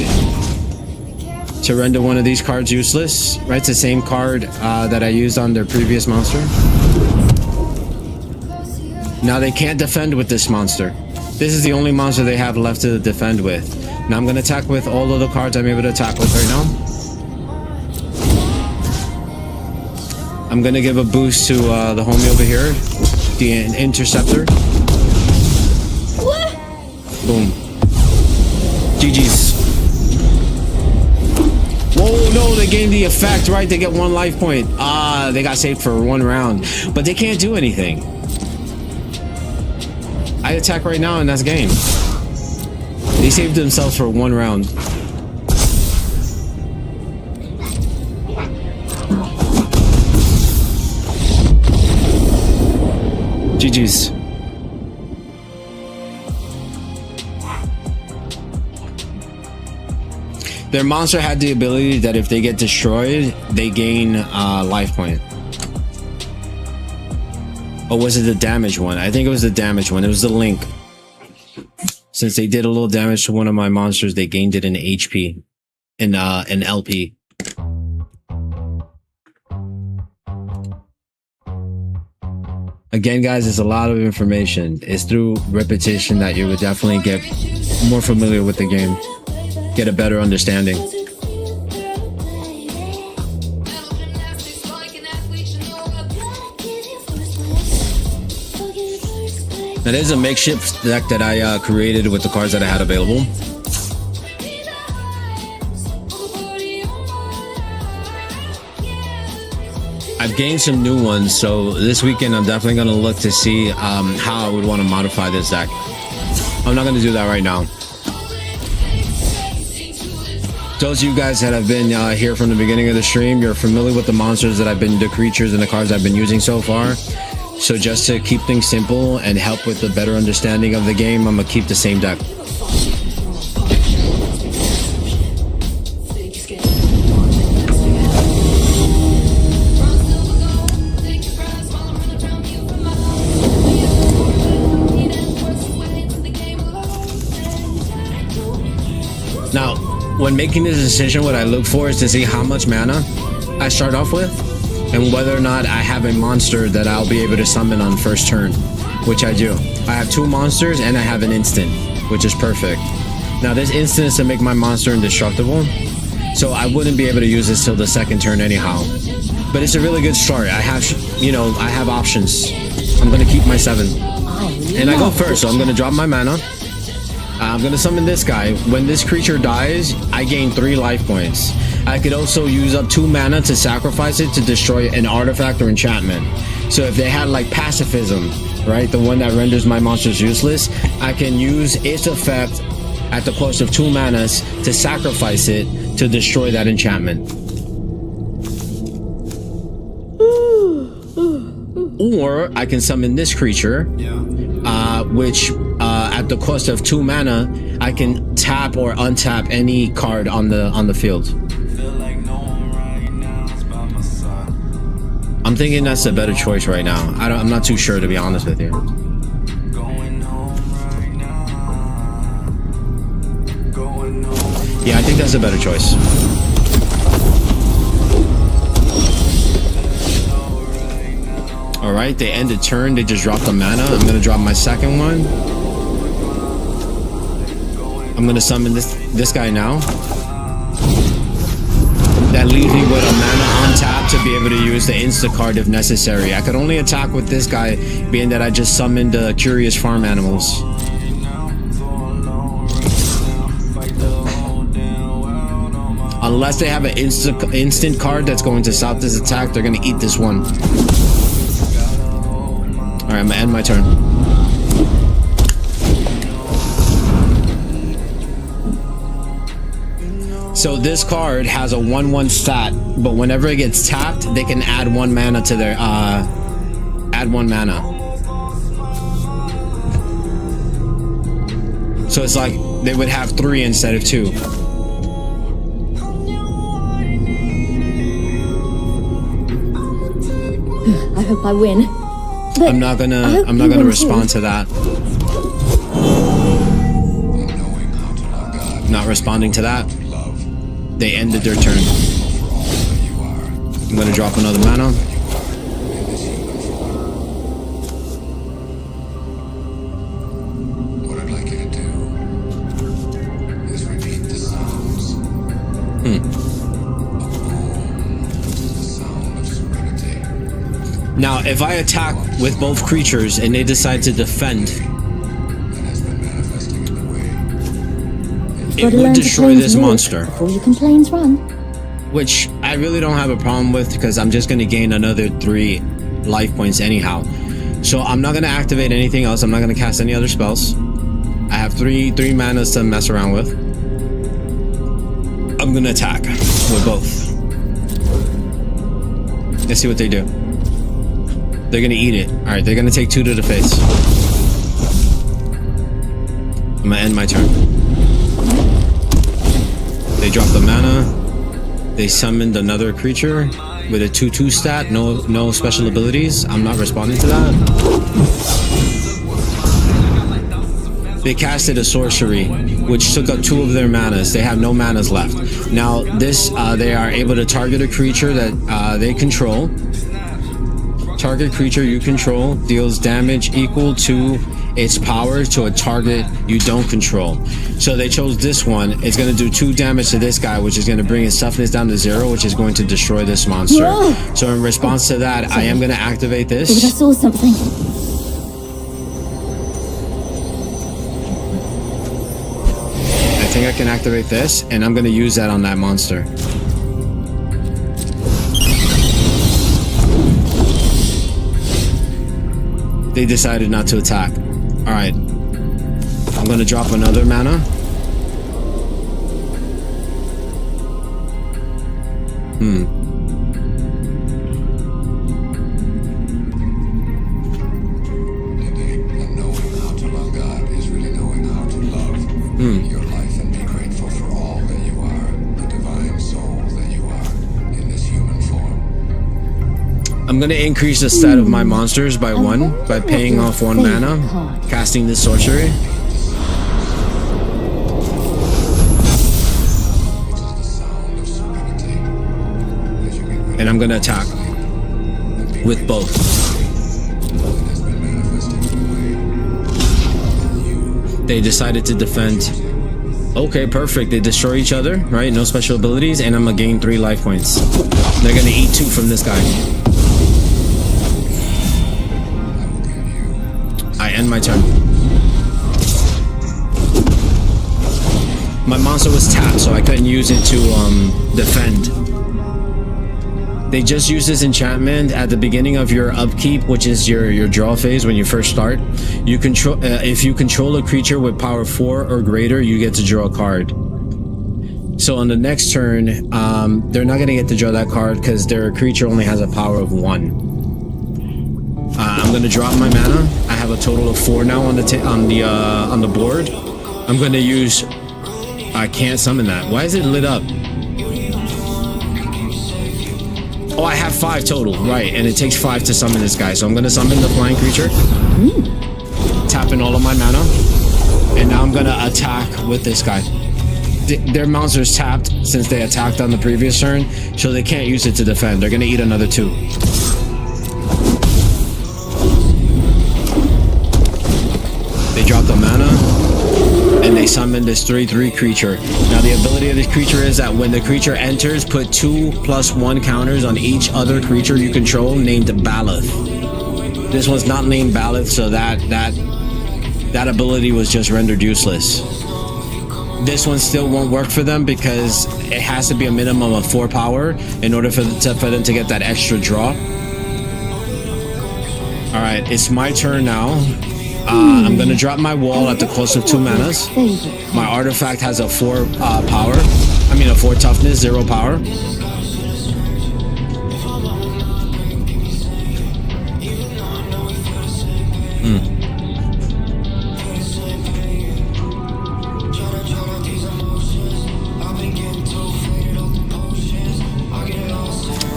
to render one of these cards useless. Right, it's the same card that I used on their previous monster. Now they can't defend with this monster. This is the only monster they have left to defend with. Now I'm gonna attack with all of the cards I'm able to attack with right now. I'm gonna give a boost to the homie over here, the interceptor. Boom. GG's. Whoa, no, they gained the effect, right? They get 1 life point. They got saved for 1 round, but they can't do anything. I attack right now and that's game. They saved themselves for 1 round. GG's. Their monster had the ability that if they get destroyed, they gain life point. Or was it the damage one? I think it was the damage one. It was the link. Since they did a little damage to one of my monsters, they gained it in HP. In LP. Again, guys, it's a lot of information. It's through repetition that you would definitely get more familiar with the game. Get a better understanding. That is a makeshift deck that I created with the cards that I had available. I've gained some new ones, so this weekend I'm definitely going to look to see how I would want to modify this deck. I'm not going to do that right now. Those of you guys that have been here from the beginning of the stream, you're familiar with the monsters that I've been, the creatures and the cards I've been using so far. So just to keep things simple and help with the better understanding of the game, I'm gonna keep the same deck. Now, when making this decision, what I look for is to see how much mana I start off with and whether or not I have a monster that I'll be able to summon on first turn, which I do. I have 2 monsters and I have an instant, which is perfect. Now this instant is to make my monster indestructible, So I wouldn't be able to use this till the second turn anyhow. But it's a really good start. I have, you know, I have options. I'm gonna keep my 7. And I go first, so I'm gonna drop my mana. I'm gonna summon this guy. When this creature dies, I gain 3 life points. I could also use up 2 mana to sacrifice it to destroy an artifact or enchantment. So if they had like pacifism, right, the one that renders my monsters useless, I can use its effect at the cost of 2 manas to sacrifice it to destroy that enchantment. Or I can summon this creature, which at the cost of 2 mana, I can tap or untap any card on the field. I'm thinking that's a better choice right now. I'm not too sure, to be honest with you. Yeah, I think that's a better choice. Alright, they end the turn, they just dropped the mana. I'm gonna drop my second one. I'm gonna summon this guy now. That leaves me with a mana on tap to be able to use the insta card if necessary. I could only attack with this guy, being that I just summoned curious farm animals. Unless they have an instant card that's going to stop this attack, they're gonna eat this one. Alright, I'm gonna end my turn. So this card has a 1/1 stat, but whenever it gets tapped, they can add 1 mana to their add 1 mana. So it's like they would have 3 instead of 2. I hope I win. But I'm not gonna respond to that. Not responding to that. They ended their turn. I'm gonna drop another mana. What I'd like you to do is repeat the sounds. Now, if I attack with both creatures and they decide to defend, it would destroy this monster. Before you can planes run. Which I really don't have a problem with, because I'm just going to gain another 3 life points anyhow. So I'm not going to activate anything else. I'm not going to cast any other spells. I have 3 manas to mess around with. I'm going to attack with both. Let's see what they do. They're going to eat it. Alright, they're going to take 2 to the face. I'm going to end my turn. They dropped the mana. They summoned another creature with a 2/2 stat. No special abilities. I'm not responding to that. They casted a sorcery, which took up 2 of their manas. They have no manas left. Now, this they are able to target a creature that they control. Target creature you control deals damage equal to its power to a target you don't control. So they chose this one. It's going to do 2 damage to this guy, which is going to bring his toughness down to 0, which is going to destroy this monster. Whoa. So in response to that, I am going to activate Because this. I saw something. I think I can activate this, and I'm going to use that on that monster. They decided not to attack. Alright. I'm gonna drop another mana. Knowing how to love God is really knowing how to love your life and be grateful for all that you are, the divine soul that you are in this human form. I'm gonna increase the stat of my monsters by 1 by paying off 1 mana, casting this sorcery. And I'm gonna attack with both. They decided to defend. Okay, perfect. They destroy each other, right? No special abilities, and I'm gonna gain 3 life points. They're gonna eat 2 from this guy. I end my turn. My monster was tapped, so I couldn't use it to defend. They just use this enchantment at the beginning of your upkeep, which is your draw phase when you first start. You control if you control a creature with power 4 or greater, you get to draw a card. So on the next turn, they're not gonna get to draw that card because their creature only has a power of 1. I'm gonna drop my mana. I have a total of 4 now on the board. I'm gonna use. I can't summon that. Why is it lit up? Oh, I have 5 total, right? And it takes 5 to summon this guy. So I'm gonna summon the flying creature, tapping all of my mana, and now I'm gonna attack with this guy. Their monster's tapped since they attacked on the previous turn, so they can't use it to defend. They're gonna eat another 2. They drop the mana, and they summon this 3/3 creature. Now the ability of this creature is that when the creature enters, put 2+1 counters on each other creature you control named Baleth. This one's not named Baleth, so that ability was just rendered useless. This one still won't work for them because it has to be a minimum of 4 power in order for them to get that extra draw. Alright, it's my turn now. I'm gonna drop my wall at the cost of 2 manas. My artifact has a 4 power. I mean a 4 toughness, 0 power.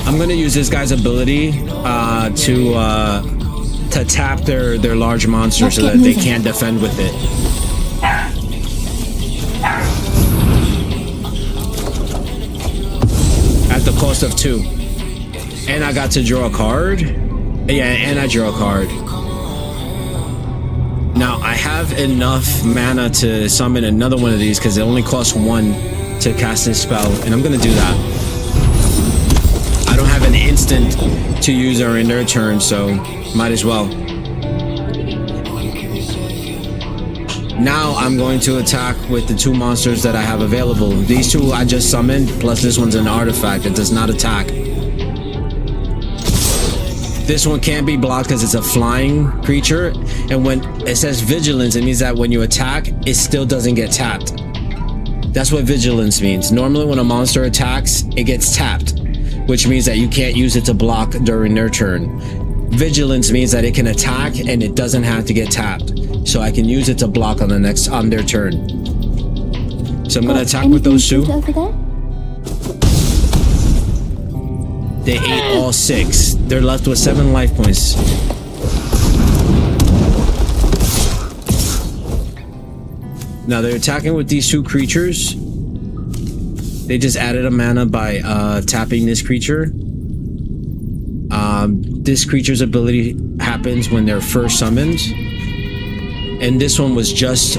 I'm gonna use this guy's ability to tap their large monster so that they can't defend with it. At the cost of 2. And I got to draw a card. Yeah, and I draw a card. Now I have enough mana to summon another one of these because it only costs 1 to cast this spell, and I'm gonna do that. I don't have an instant to use her in their turn, so might as well. Now I'm going to attack with the 2 monsters that I have available. These 2 I just summoned, plus this one's an artifact. It does not attack. This one can't be blocked because it's a flying creature, and when it says vigilance, it means that when you attack, it still doesn't get tapped. That's what vigilance means. Normally when a monster attacks, it gets tapped, which means that you can't use it to block during their turn. Vigilance means that it can attack and it doesn't have to get tapped, so I can use it to block on their turn. So I'm gonna attack with those 2. They ate all 6. They're left with 7 life points. Now they're attacking with these 2 creatures. They just added a mana by tapping this creature. This creature's ability happens when they're first summoned. And this one was just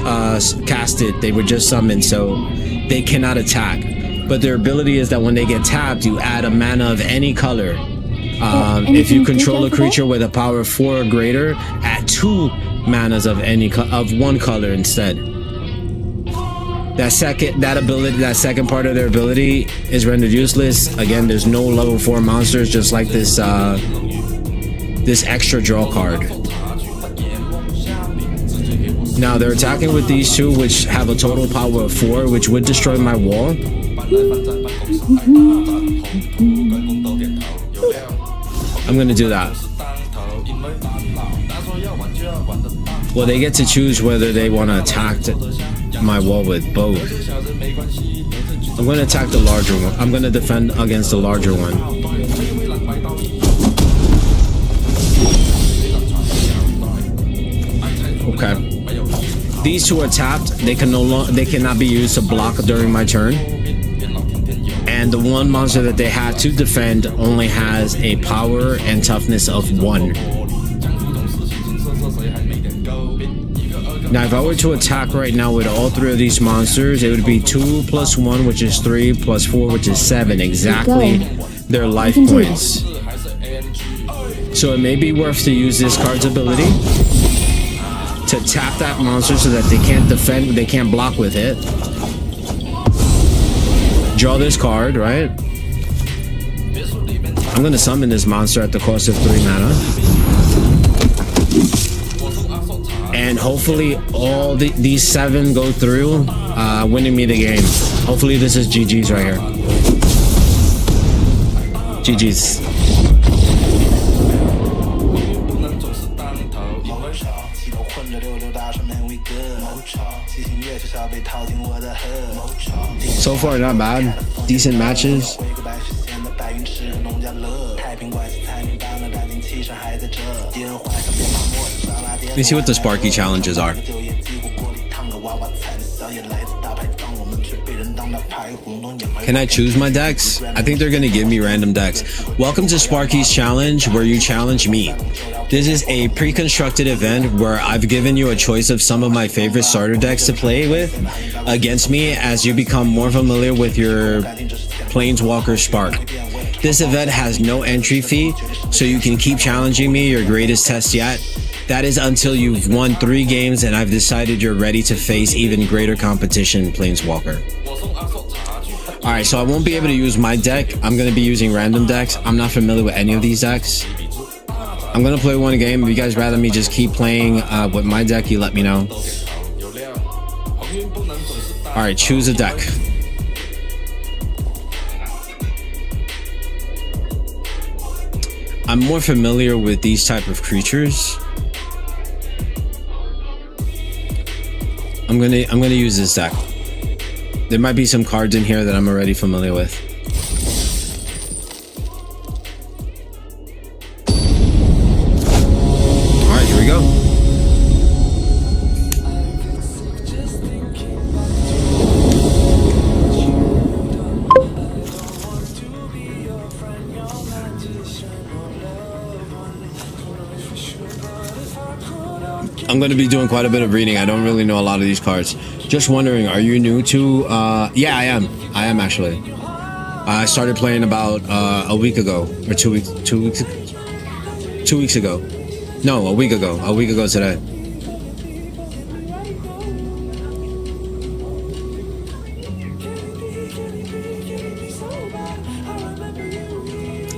casted. They were just summoned, so they cannot attack. But their ability is that when they get tapped, you add a mana of any color. If you control a creature with a power of 4 or greater, add 2 manas of one color instead. That second part of their ability is rendered useless. Again, there's no level 4 monsters, just like this this extra draw card. Now they're attacking with these 2, which have a total power of 4, which would destroy my wall. I'm gonna do that. Well, they get to choose whether they want to attack my wall with both. I'm going to attack the larger one. I'm going to defend against the larger one. Okay. These 2 are tapped. They cannot be used to block during my turn. And the one monster that they had to defend only has a power and toughness of 1. Now, if I were to attack right now with all three of these monsters, it would be 2 + 1, which is 3, + 4, which is 7. Exactly their life points. So it may be worth to use this card's ability to tap that monster so that they can't defend, they can't block with it. Draw this card, right? I'm gonna summon this monster at the cost of 3 mana. And hopefully all these 7 go through, winning me the game. Hopefully this is GG's right here. GG's. So far, not bad. Decent matches. Let me see what the Sparky challenges are. Can I choose my decks? I think they're gonna give me random decks. Welcome to Sparky's challenge, where you challenge me. This is a pre-constructed event where I've given you a choice of some of my favorite starter decks to play with against me as you become more familiar with your Planeswalker Spark. This event has no entry fee, so you can keep challenging me, your greatest test yet. That is until you've won 3 games and I've decided you're ready to face even greater competition, Planeswalker. Alright, so I won't be able to use my deck. I'm going to be using random decks. I'm not familiar with any of these decks. I'm going to play one game. If you guys rather me just keep playing with my deck, you let me know. Alright, choose a deck. I'm more familiar with these type of creatures. I'm gonna use this deck. There might be some cards in here that I'm already familiar with. Alright, here we go. I'm going to be doing quite a bit of reading. I don't really know a lot of these cards. Just wondering, are you new to... yeah, I am. I am, actually. I started playing about a week ago. Or 2 weeks... 2 weeks... 2 weeks ago. No, a week ago. A week ago today.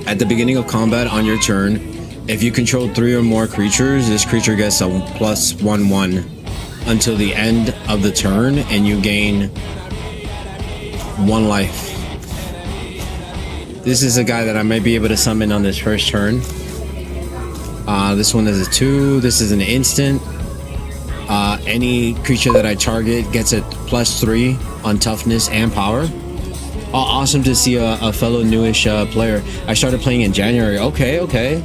At the beginning of combat on your turn, if you control 3 or more creatures, this creature gets a +1/1 until the end of the turn, and you gain 1 life. This is a guy that I might be able to summon on this first turn. This one is a 2. This is an instant. Any creature that I target gets a +3 on toughness and power. Awesome to see a fellow newish player. I started playing in January. Okay.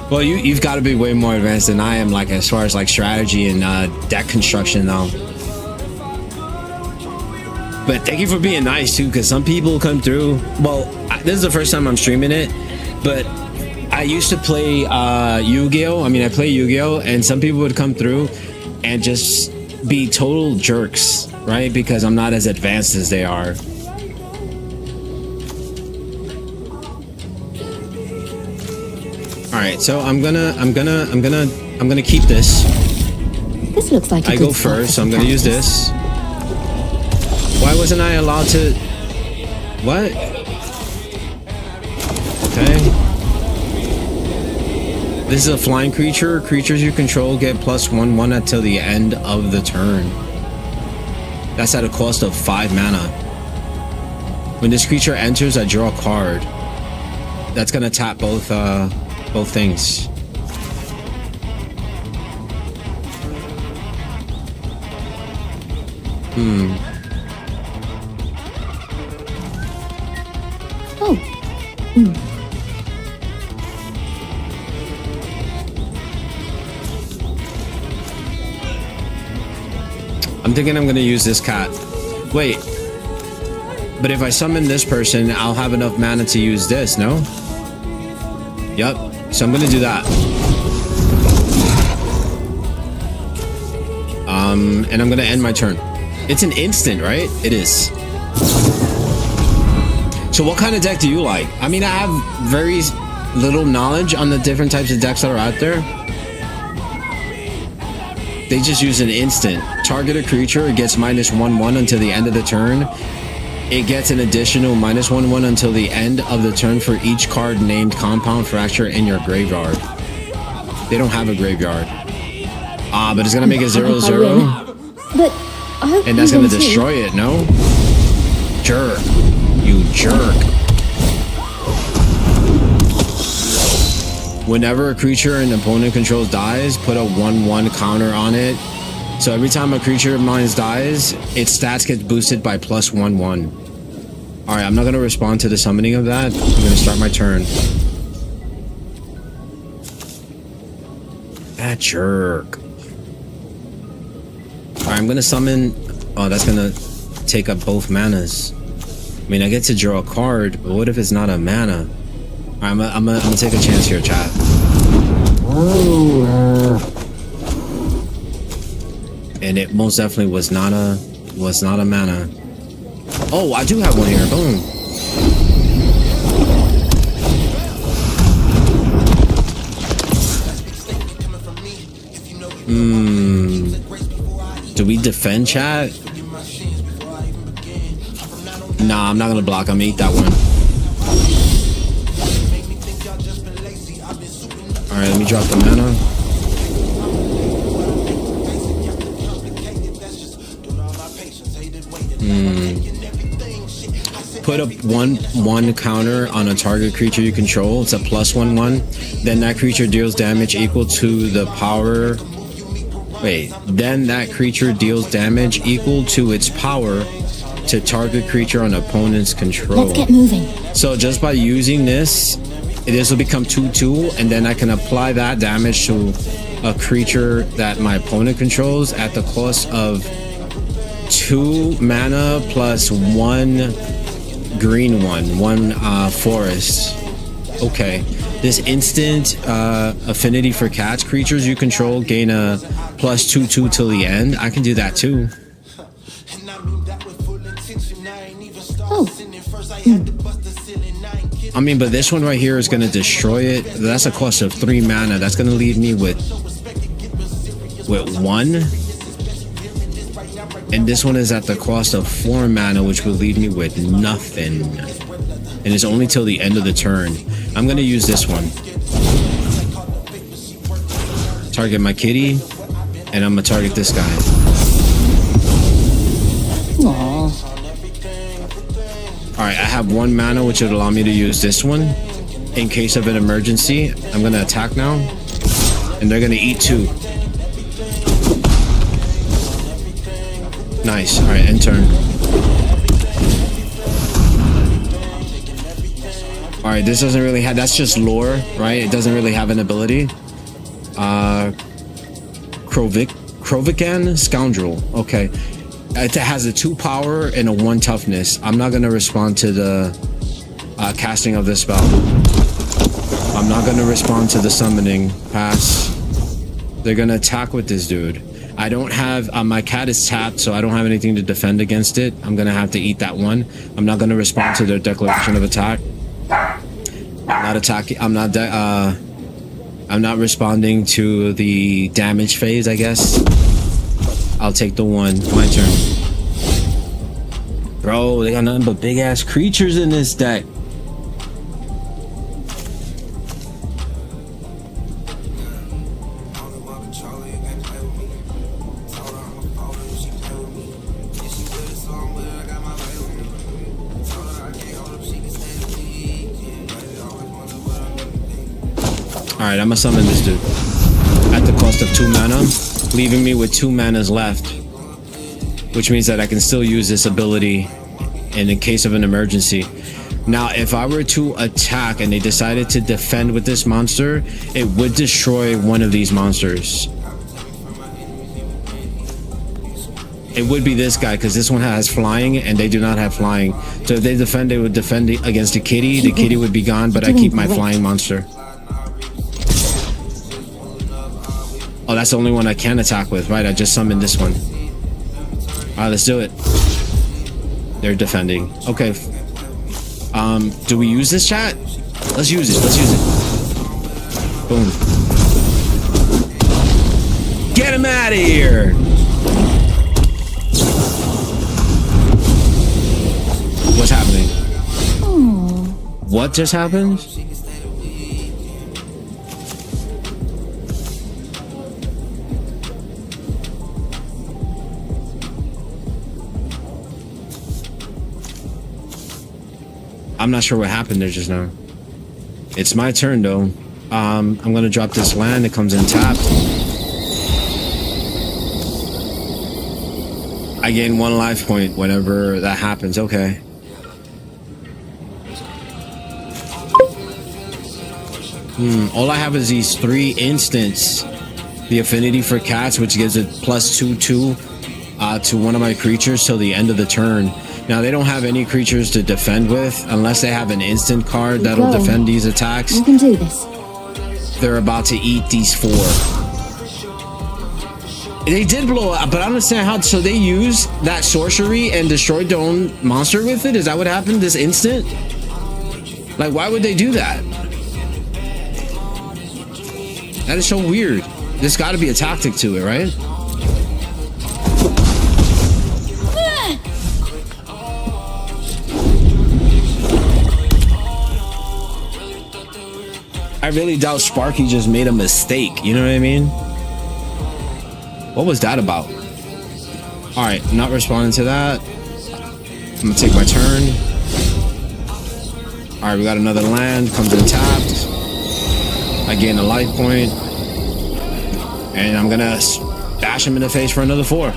Well, you've got to be way more advanced than I am, like as far as like strategy and deck construction, though. But thank you for being nice too, because some people come through. Well, this is the first time I'm streaming it, but I used to play Yu-Gi-Oh. I mean, I play Yu-Gi-Oh, and some people would come through and just be total jerks, right? Because I'm not as advanced as they are. All right, so I'm gonna keep this. This looks like a I good go spot first, for so I'm gonna use this. Why wasn't I allowed to? What? Okay. This is a flying creature. Creatures you control get +1/1 until the end of the turn. That's at a cost of 5 mana. When this creature enters, I draw a card. That's gonna tap both things. Oh. I'm thinking I'm gonna use this cat. Wait. But if I summon this person, I'll have enough mana to use this, no? Yup. So I'm gonna do that. And I'm gonna end my turn. It's an instant, right? It is. So what kind of deck do you like? I mean, I have very little knowledge on the different types of decks that are out there. They just use an instant. Target a creature, it gets -1/1 until the end of the turn. It gets an additional -1/1 until the end of the turn for each card named Compound Fracture in your graveyard. They don't have a graveyard. But it's gonna make it 0/0. But And that's gonna destroy it, no? Jerk. You jerk. Whenever a creature an opponent controls dies, put a 1/1 counter on it. So every time a creature of mine dies, its stats get boosted by +1/1. Alright, I'm not gonna respond to the summoning of that. I'm gonna start my turn. That jerk. Alright, I'm gonna summon... Oh, that's gonna take up both manas. I mean, I get to draw a card, but what if it's not a mana? I'm gonna take a chance here, chat. And it most definitely was not a mana. Oh, I do have one here. Boom. Do we defend, chat? Nah, I'm not gonna block. I'm gonna eat that one. Alright, let me drop the mana. Put a 1/1 counter on a target creature you control. It's a +1/1. Then that creature deals damage equal to the power. Wait. Then that creature deals damage equal to its power to target creature on opponent's control. Let's get moving. So just by using this will become 2/2, and then I can apply that damage to a creature that my opponent controls at the cost of 2 mana plus 1 green one forest. Okay. This instant affinity for cats. Creatures you control gain a +2/2 till the end. I can do that too. Oh. I mean, but this one right here is going to destroy it. That's a cost of 3 mana. That's going to leave me with 1. And this one is at the cost of 4 mana, which will leave me with nothing. And it's only till the end of the turn. I'm going to use this one. Target my kitty. And I'm going to target this guy. Aww. Alright, I have 1 mana, which would allow me to use this one. In case of an emergency, I'm going to attack now. And they're going to eat 2. Nice. Alright, end turn. Alright, this doesn't really have... That's just lore, right? It doesn't really have an ability. Krovikan Scoundrel. Okay. It has a 2 power and a 1 toughness. I'm not going to respond to the casting of this spell. I'm not going to respond to the summoning. Pass. They're going to attack with this dude. I don't have... my cat is tapped, so I don't have anything to defend against it. I'm going to have to eat that one. I'm not going to respond to their declaration of attack. I'm not attacking... I'm not responding to the damage phase, I guess. I'll take the 1. My turn. Bro, they got nothing but big ass creatures in this deck. Alright, I'm gonna summon this dude. At the cost of 2 mana. Leaving me with 2 manas left, which means that I can still use this ability in case of an emergency. Now, if I were to attack and they decided to defend with this monster, it would destroy one of these monsters. It would be this guy, because this one has flying and they do not have flying. So if they defend, they would defend against a kitty. The kitty would be gone, but I keep my flying monster. Oh, that's the only one I can attack with, right? I just summoned this one. All right, let's do it. They're defending. Okay. Do we use this, chat? Let's use it. Let's use it. Boom. Get him out of here. What's happening? What just happened? I'm not sure what happened there just now. It's my turn though. I'm gonna drop this land. It comes in tapped. I gain 1 life point whenever that happens. Okay. All I have is these 3 instants. The affinity for cats, which gives it +2/2 to one of my creatures till the end of the turn. Now they don't have any creatures to defend with unless they have an instant card that'll defend these attacks. You can do this. They're about to eat these 4. They did blow up, but I don't understand how. So they used that sorcery and destroyed their own monster with it? Is that what happened this instant? Like, why would they do that? That is so weird. There's got to be a tactic to it, right? I really doubt Sparky just made a mistake. You know what I mean? What was that about? All right, not responding to that. I'm gonna take my turn. All right, we got another land. Comes in tapped. I gain a life point. And I'm gonna bash him in the face for another 4.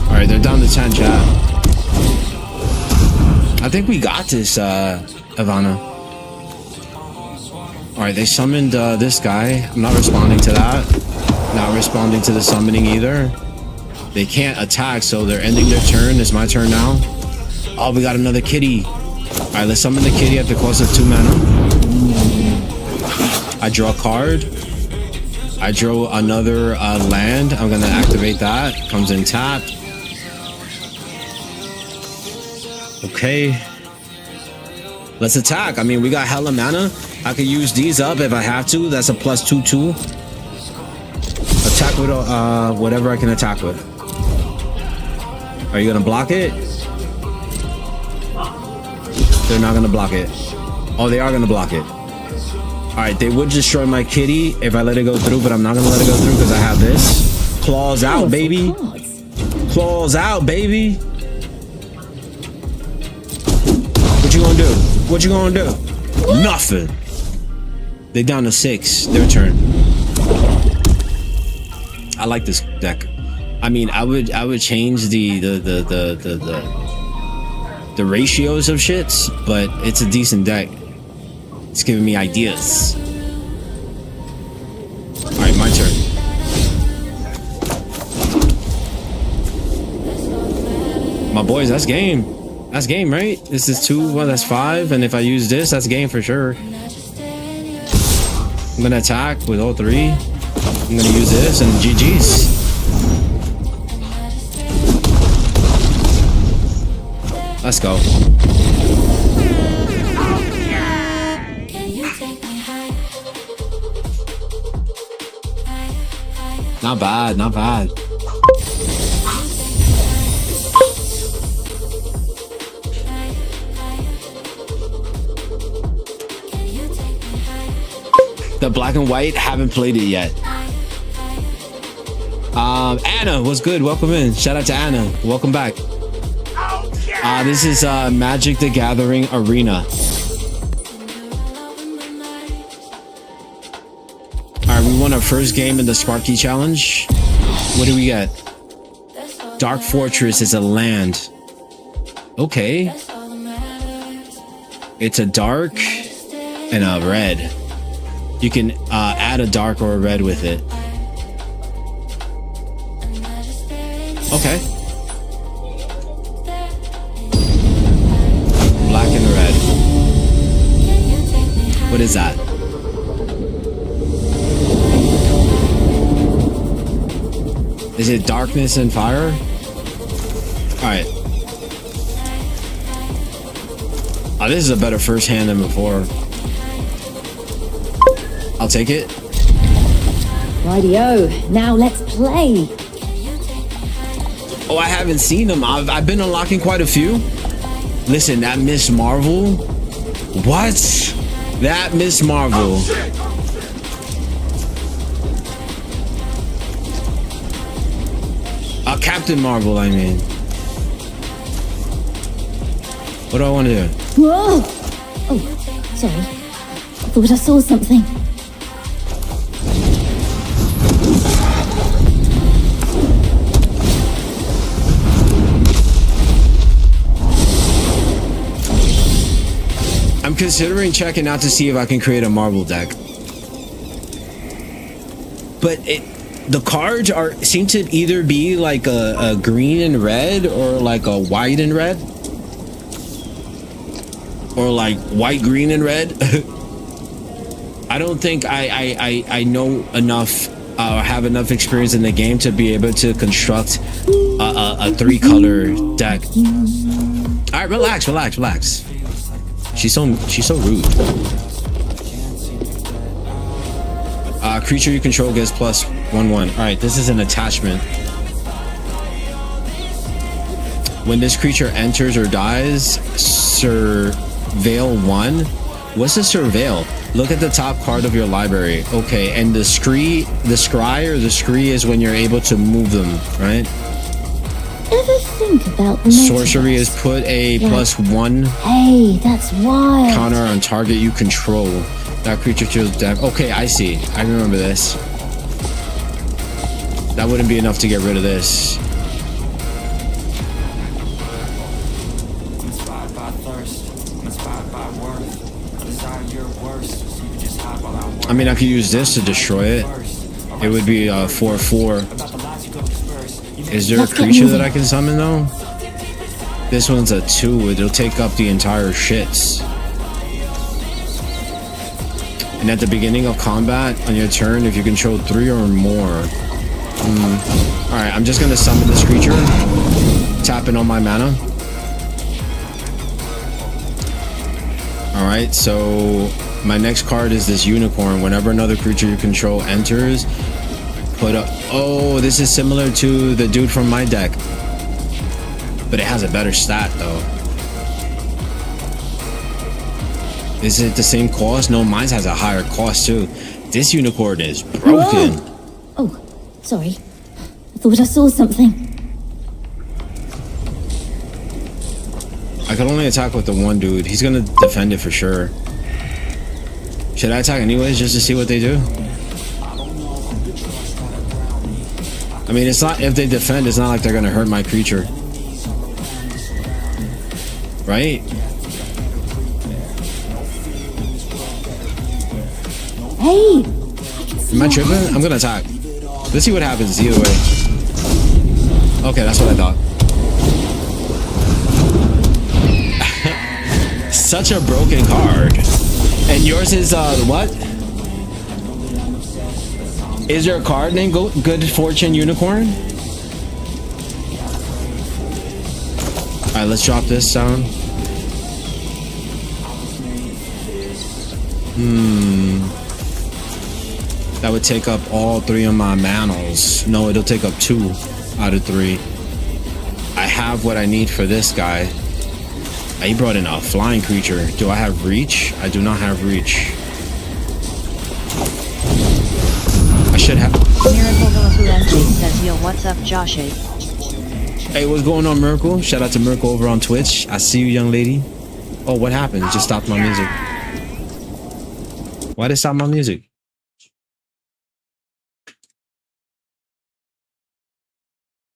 All right, they're down to 10, chat. I think we got this, Ivana. All right, they summoned this guy. I'm not responding to that. Not responding to the summoning either. They can't attack, so they're ending their turn. It's my turn now. Oh, we got another kitty. All right, let's summon the kitty at the cost of 2 mana. I draw a card. I draw another land. I'm gonna activate that. Comes in tapped. Okay. Let's attack. I mean, we got hella mana. I could use these up if I have to. That's a +2/2. Attack with whatever I can attack with. Are you gonna block it? They're not gonna block it. Oh, they are gonna block it. All right, they would destroy my kitty if I let it go through, but I'm not gonna let it go through because I have this. Claws out, baby. Claws out, baby. What you gonna do? What you gonna do? Nothing. They down to 6. Their turn. I like this deck. I mean, I would change the ratios of shits, but it's a decent deck. It's giving me ideas. All right, my turn. My boys, that's game. That's game, right? This is 2, well, that's 5. And if I use this, that's game for sure. I'm gonna attack with all 3. I'm gonna use this and GG's. Let's go. Not bad, not bad. The black and white, haven't played it yet. Anna, what's good? Welcome in. Shout out to Anna. Welcome back. This is Magic the Gathering Arena. Alright, we won our first game in the Sparky Challenge. What do we get? Dark Fortress is a land. Okay. It's a dark and a red. You can add a dark or a red with it. Okay. Black and red. What is that? Is it darkness and fire? Alright. Oh, this is a better first hand than before. I'll take it. Rightio, now let's play. Oh, I haven't seen them. I've been unlocking quite a few. Listen, that Miss Marvel. What? That Miss Marvel. Captain Marvel, I mean. What do I want to do? Whoa! Oh, sorry. I thought I saw something. I'm considering checking out to see if I can create a Marvel deck. But the cards seem to either be like a green and red, or like a white and red, or like white, green, and red. I don't think I know enough or have enough experience in the game to be able to construct a 3-color deck. All right, relax. She's so rude. Creature you control gets +1/1. Alright, this is an attachment. When this creature enters or dies, surveil 1. What's a surveil? Look at the top card of your library. Okay, and the scry is when you're able to move them, right? Ever think about the Sorcery is put a +1 Hey, that's wild. counter on target you control. That creature kills death. Okay, I see. I remember this. That wouldn't be enough to get rid of this. Inspired by thirst, inspired by worth. I desire your worst, so you can just hide while I work. I mean, I could use this to destroy it. It would be 4/4. Is there a creature that I can summon though? This one's a 2. It'll take up the entire shits. And at the beginning of combat, on your turn, if you control 3 or more. Alright, I'm just gonna summon this creature. Tapping on my mana. Alright, so my next card is this unicorn. Whenever another creature you control enters, put up. Oh, this is similar to the dude from my deck. But it has a better stat though. Is it the same cost? No, mine has a higher cost too. This unicorn is broken. Whoa. Oh, sorry. I thought I saw something. I could only attack with the one dude. He's gonna defend it for sure. Should I attack anyways just to see what they do? I mean, it's not, if they defend, it's not like they're gonna hurt my creature. Right? Hey! Am I tripping? I'm gonna attack. Let's see what happens either way. Okay, that's what I thought. Such a broken card. And yours is, what? Is there a card named Good Fortune Unicorn? Alright, let's drop this down. That would take up all 3 of my manas. No, it'll take up 2 out of 3. I have what I need for this guy. He brought in a flying creature. Do I have reach? I do not have reach. I should have. Miracle Galafuente says, yo, what's up, Joshy? Hey, what's going on, Miracle? Shout out to Miracle over on Twitch. I see you, young lady. Oh, what happened? It just stopped my music. Why did it stop my music?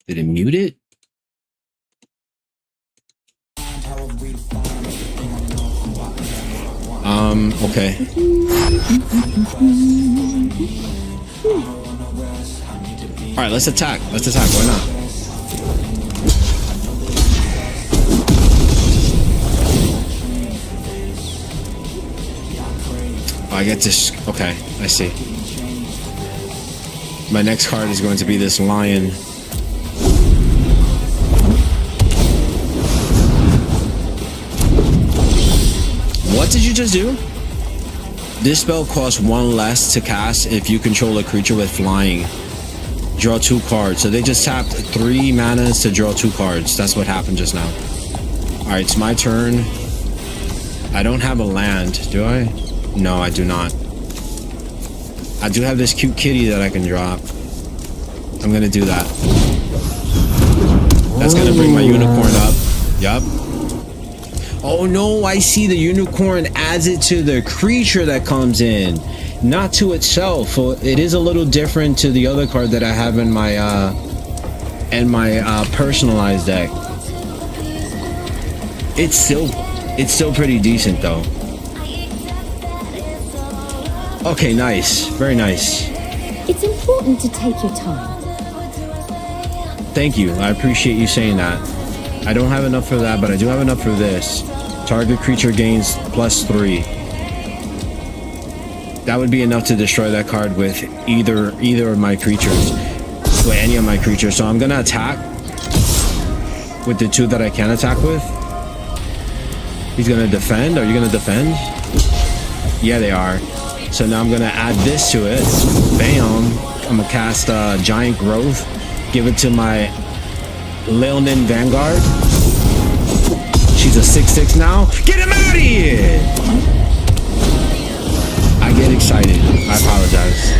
Did it mute it? Okay. Alright, let's attack. Let's attack. Why not? I get this. Okay, I see. My next card is going to be this lion. What did you just do? This spell costs 1 less to cast if you control a creature with flying. Draw 2 cards. So they just tapped 3 manas to draw 2 cards. That's what happened just now. Alright, it's my turn. I don't have a land, do I? No, I do not. I do have this cute kitty that I can drop. I'm gonna do that. That's gonna bring my unicorn up. Yup. Oh no, I see the unicorn adds it to the creature that comes in, not to itself. So it is a little different to the other card that I have in my personalized deck. It's still pretty decent though. Okay, nice. Very nice. It's important to take your time. Thank you. I appreciate you saying that. I don't have enough for that, but I do have enough for this. Target creature gains +3. That would be enough to destroy that card with either of my creatures. With any of my creatures. So I'm gonna attack with the 2 that I can attack with. He's gonna defend. Are you gonna defend? Yeah, they are. So now I'm gonna add this to it. Bam! I'm gonna cast Giant Growth. Give it to my Leonin Vanguard. She's a 6/6 now. Get him out of here! I get excited. I apologize.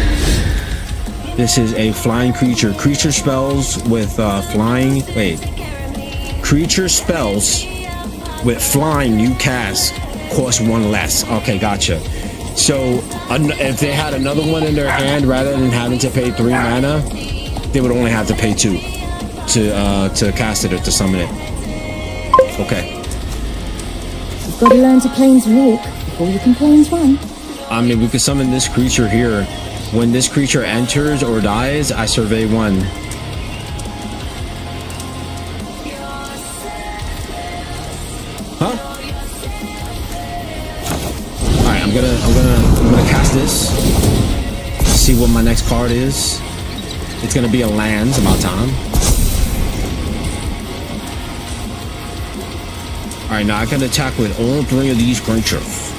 This is a flying creature. Creature spells with flying. Wait. Creature spells with flying you cast cost 1 less. Okay, gotcha. So if they had another one in their hand, rather than having to pay 3 mana, they would only have to pay 2 to cast it or to summon it. Okay. You've got to learn to planes walk before you can planes run. I mean, we could summon this creature here. When this creature enters or dies, I survey 1. Huh? Alright, I'm gonna cast this. See what my next card is. It's gonna be a land. It's about time. Alright, now I can attack with all 3 of these creatures.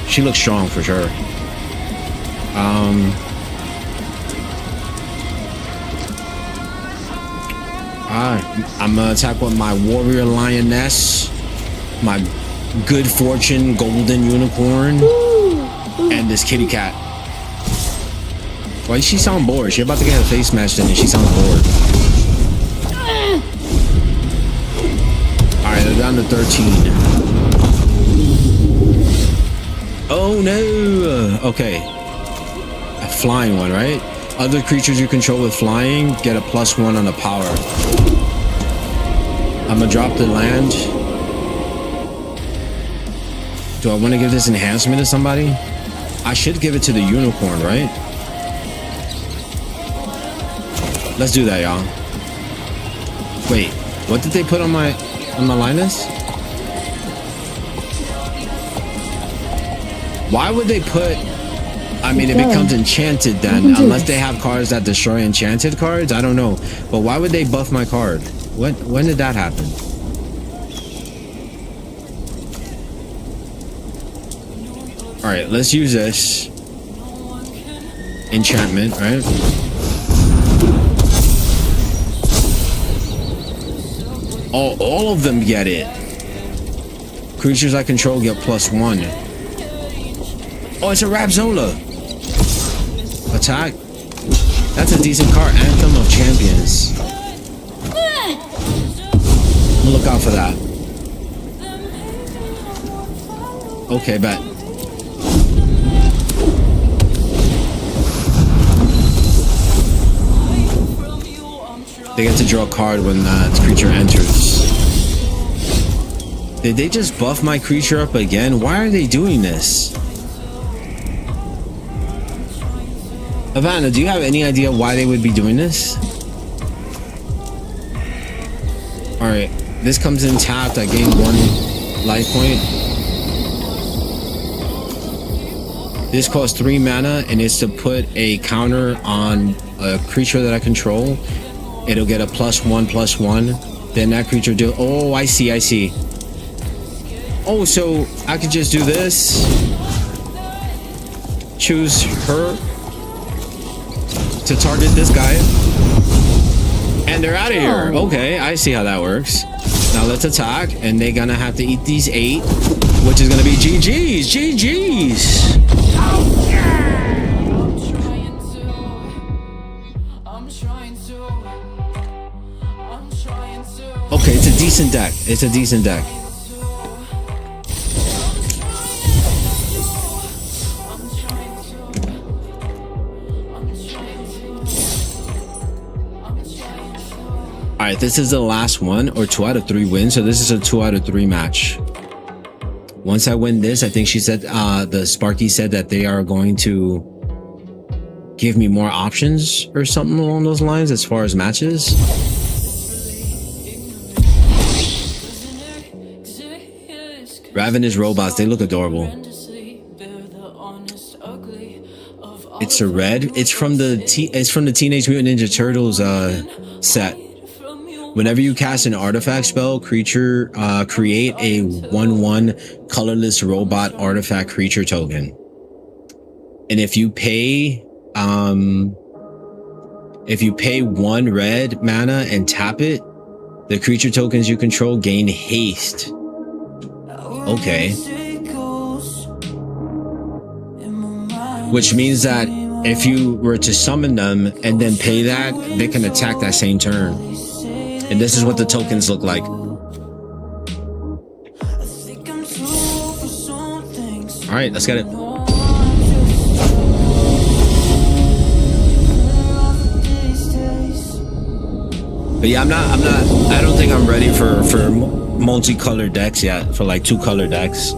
She looks strong for sure. I'm gonna attack with my warrior lioness, my good fortune golden unicorn, and this kitty cat. Why does she sound bored? She about to get her face smashed in and she sounds bored. Alright, they're down to 13. Oh no! Okay. A flying one, right? Other creatures you control with flying get a +1 on the power. I'm gonna drop the land. Do I want to give this enhancement to somebody? I should give it to the unicorn, right? Let's do that, y'all. Wait, what did they put on my Linus? Why would they put... I mean, it becomes enchanted then, unless they have cards that destroy enchanted cards. I don't know. But why would they buff my card? When did that happen? Alright, let's use this. Enchantment, right? All of them get it. Creatures I control get +1. Oh, it's a Rapzola. Attack. That's a decent card. Anthem of Champions. Look out for that. Okay, bet. They get to draw a card when the creature enters. Did they just buff my creature up again? Why are they doing this? Havana, do you have any idea why they would be doing this? Alright, this comes in tapped. I gain 1 life point. This costs 3 mana, and it's to put a counter on a creature that I control. It'll get a +1/+1. Then that creature do. Oh, I see. Oh, so I could just do this. Choose her to target this guy, and they're out of here. Okay, I see how that works. Now let's attack, and they're gonna have to eat these 8, which is gonna be GG's. Okay, it's a decent deck. All right, this is the last one, or 2 out of 3 wins. So this is a 2 out of 3 match. Once I win this, I think she said, the Sparky said that they are going to give me more options or something along those lines as far as matches. Ravenous robots, they look adorable. It's a red. It's from the Teenage Mutant Ninja Turtles set. Whenever you cast an artifact spell, creature, create a 1/1 colorless robot artifact creature token. And if you pay 1 red mana and tap it, the creature tokens you control gain haste. Okay. Which means that if you were to summon them and then pay that, they can attack that same turn. And this is what the tokens look like. All right, let's get it. But yeah, I don't think I'm ready for multicolored decks yet, for like 2 color decks.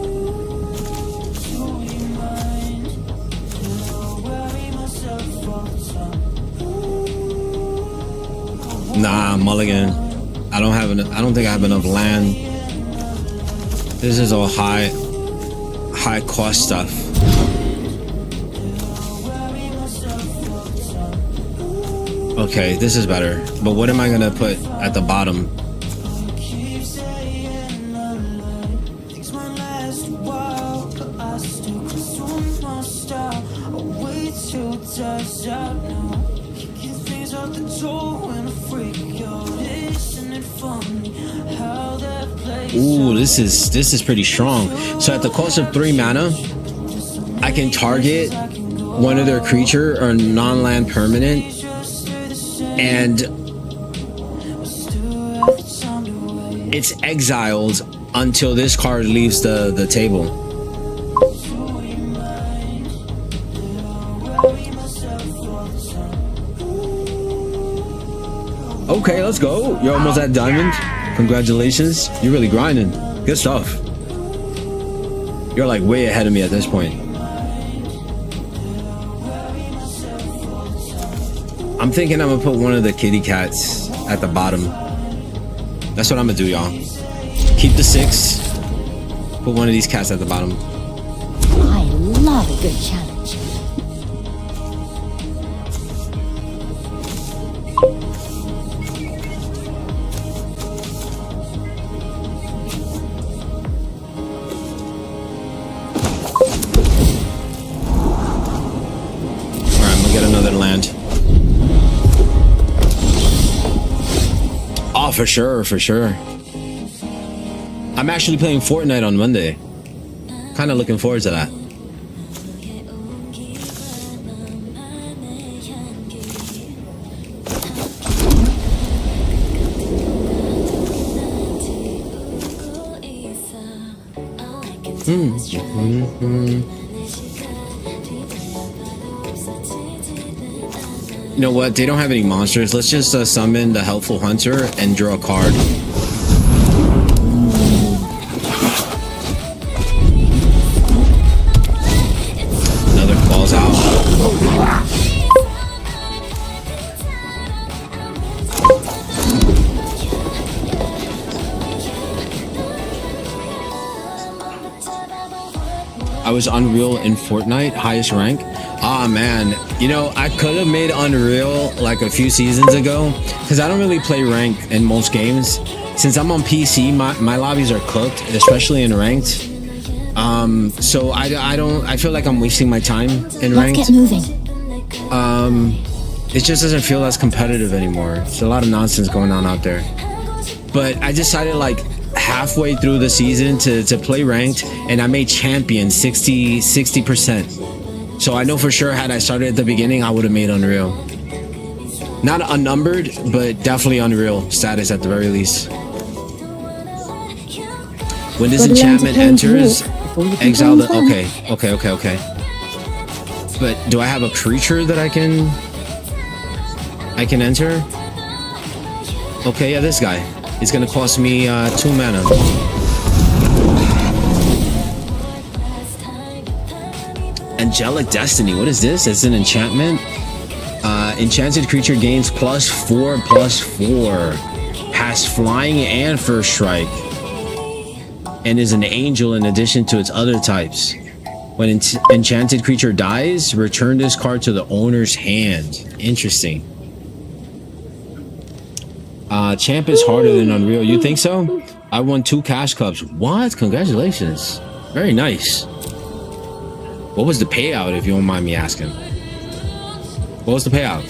Nah, mulligan. I don't think I have enough land. This is all high cost stuff. Okay, this is better. But what am I gonna put at the bottom? Ooh, this is pretty strong. So at the cost of 3 mana, I can target one of their creature or non-land permanent, and it's exiled until this card leaves the table. Okay, let's go. You're almost at diamond. Congratulations. You're really grinding. Good stuff. You're like way ahead of me at this point. I'm thinking I'm gonna put one of the kitty cats at the bottom. That's what I'm gonna do, y'all. Keep the 6. Put one of these cats at the bottom. I love a good challenge. For sure. I'm actually playing Fortnite on Monday. Kind of looking forward to that. You know what? They don't have any monsters. Let's just summon the Helpful Hunter and draw a card. Another falls out. I was Unreal in Fortnite, highest rank. Ah man, you know, I could have made Unreal like a few seasons ago because I don't really play ranked in most games. Since I'm on PC, my lobbies are cooked, especially in ranked. So I feel like I'm wasting my time in ranked. Let's get moving. It just doesn't feel as competitive anymore. There's a lot of nonsense going on out there. But I decided like halfway through the season to play ranked, and I made champion 60%. So I know for sure had I started at the beginning, I would have made Unreal. Not unnumbered, but definitely Unreal status at the very least. When this enchantment enters, exile the... Okay. But do I have a creature that I can enter? Okay, yeah, this guy. It's gonna cost me 2 mana. Angelic Destiny, what is this? It's an enchantment. Enchanted creature gains +4/+4. Has flying and first strike. And is an angel in addition to its other types. When enchanted creature dies, return this card to the owner's hand. Interesting. Champ is harder than Unreal. You think so? I won 2 cash cups. What? Congratulations. Very nice. What was the payout, if you don't mind me asking? What was the payout?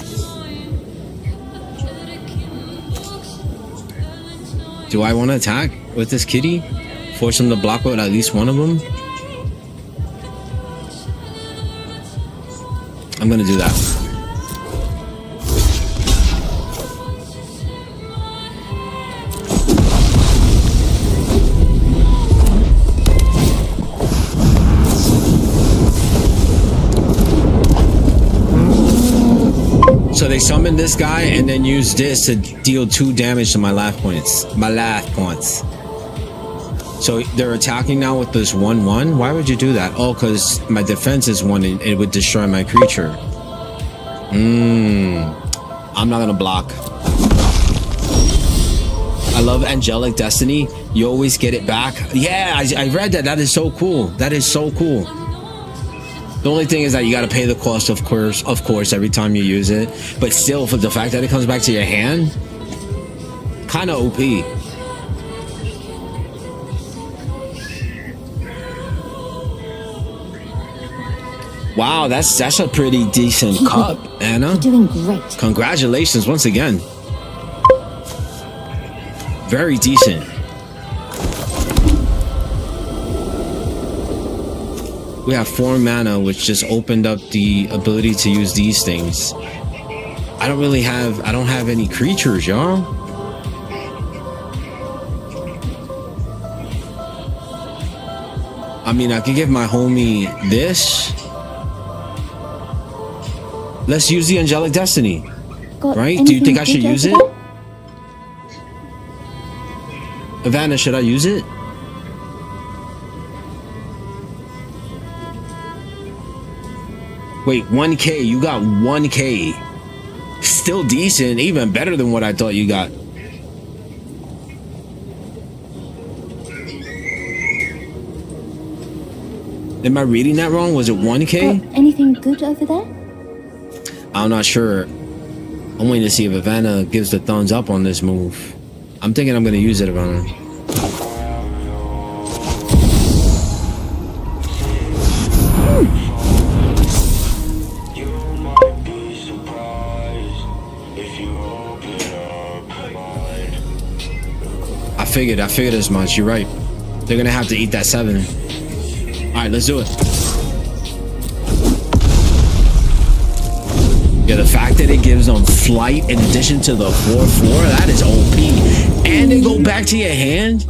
Do I want to attack with this kitty? Force him to block with at least one of them? I'm gonna do that. So they summon this guy and then use this to deal 2 damage to my life points. So they're attacking now with this 1/1. Why would you do that? Oh, because my defense is 1 and it would destroy my creature. I'm not gonna block. I love Angelic Destiny. You always get it back. Yeah, I read that. That is so cool. That is so cool. The only thing is that you gotta pay the cost, of course, every time you use it. But still, for the fact that it comes back to your hand, kind of OP. Wow, that's a pretty decent cup, Anna. You're doing great. Congratulations once again. Very decent. We have 4 mana, which just opened up the ability to use these things. I don't have any creatures, y'all. I mean, I could give my homie this. Let's use the Angelic Destiny. Right? Do you think I should use it? Havana, should I use it? Wait, 1K. You got 1K. Still decent. Even better than what I thought you got. Am I reading that wrong? Was it 1K? Anything good over there? I'm not sure. I'm waiting to see if Havana gives the thumbs up on this move. I'm thinking I'm going to use it, Havana. I figured as much. You're right. They're going to have to eat that 7. All right, let's do it. Yeah, the fact that it gives them flight in addition to the 4/4, that is OP. And they go back to your hand?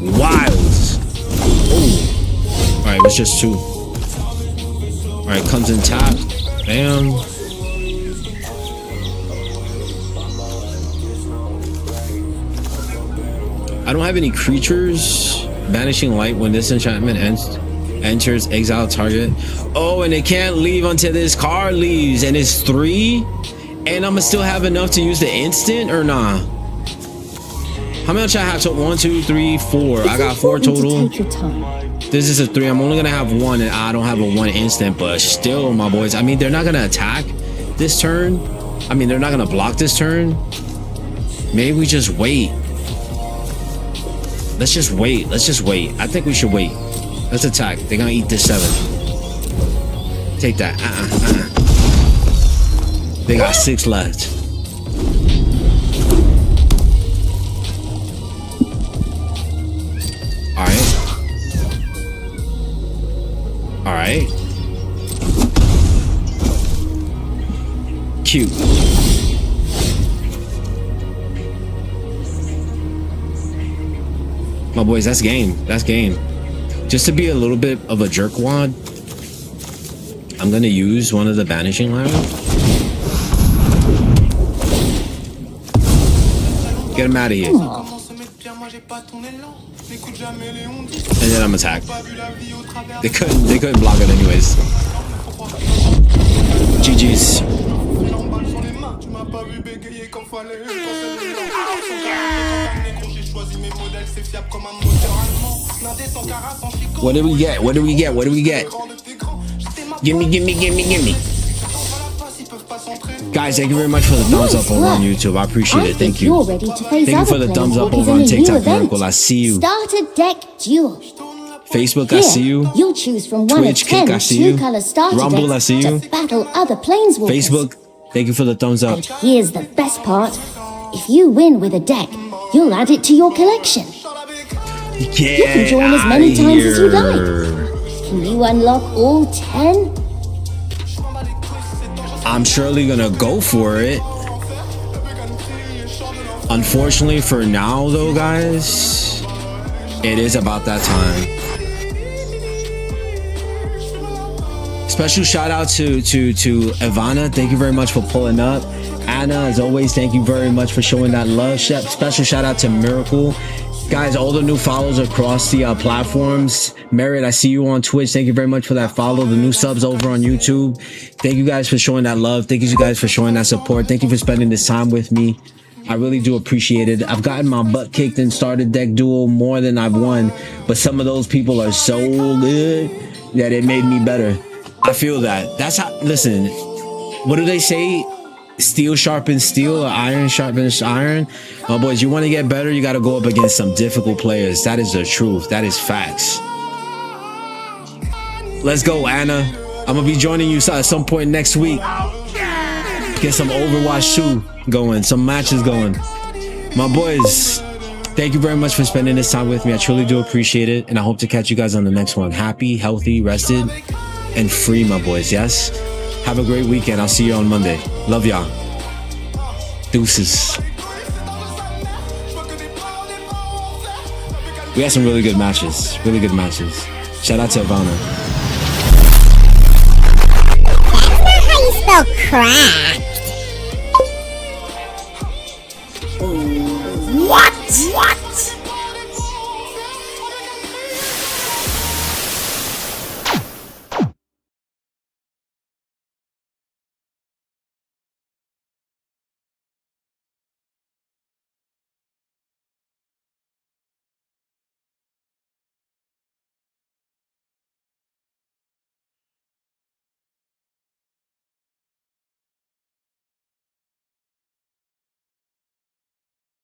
Wilds. Oh. Alright, it's just 2. Alright, comes in top. Bam. I don't have any creatures. Banishing Light when this enchantment enters, exile target. Oh, and it can't leave until this card leaves, and it's 3, and I'ma still have enough to use the instant or nah? How much I have? So 1, 2, 3, 4. I got 4 total. Take your time. This is a 3. I'm only gonna have 1, and I don't have a 1 instant. But still, my boys. I mean, they're not gonna attack this turn. I mean, they're not gonna block this turn. Maybe we just wait. Let's just wait. Let's just wait. I think we should wait. Let's attack. They're gonna eat this 7. Take that. They got 6 left. Alright. Alright. Cute. My boys, that's game. That's game. Just to be a little bit of a jerkwad, I'm gonna use one of the banishing ladder. Get him out of here. And then I'm attacked. They couldn't block it anyways. GG's. What do we get? What do we get? What do we get? Gimme. Guys, thank you very much for the thumbs up over on YouTube. I appreciate it. Thank you. You're ready to face Thank you for other the thumbs up planeswalkers over on in a new TikTok, event. Miracle. I see you. Start a deck duel. Facebook, I Here, see you. You'll choose from one Twitch, of 10 Kick, I see you. two-color starter Rumble, I decks see you. to battle other planeswalkers. Facebook, thank you for the thumbs up. And here's the best part. If you win with a deck, you'll add it to your collection. You can join as many times as you like. Can you unlock all 10? I'm surely gonna go for it. Unfortunately for now though, guys, it is about that time. Special shout out to Ivana. Thank you very much for pulling up. Anna, as always, thank you very much for showing that love. Special shout out to Miracle. Guys, all the new follows across the platforms. Merritt, I see you on Twitch. Thank you very much for that follow. The new subs over on YouTube. Thank you guys for showing that love. Thank you guys for showing that support. Thank you for spending this time with me. I really do appreciate it. I've gotten my butt kicked in started deck duel more than I've won, but some of those people are so good that it made me better. I feel that. That's how, listen, what do they say? Steel sharpens steel, or iron sharpens iron. My boys, you want to get better, you got to go up against some difficult players. That is the truth. That is facts. Let's go, Anna. I'm gonna be joining you at some point next week. Get some Overwatch 2 going, some matches going. My boys, thank you very much for spending this time with me. I truly do appreciate it, and I hope to catch you guys on the next one. Happy, healthy, rested, and free, my boys. Yes. Have a great weekend. I'll see you on Monday. Love y'all. Deuces. We had some really good matches. Really good matches. Shout out to Ivana. That's not how you spell crack. What?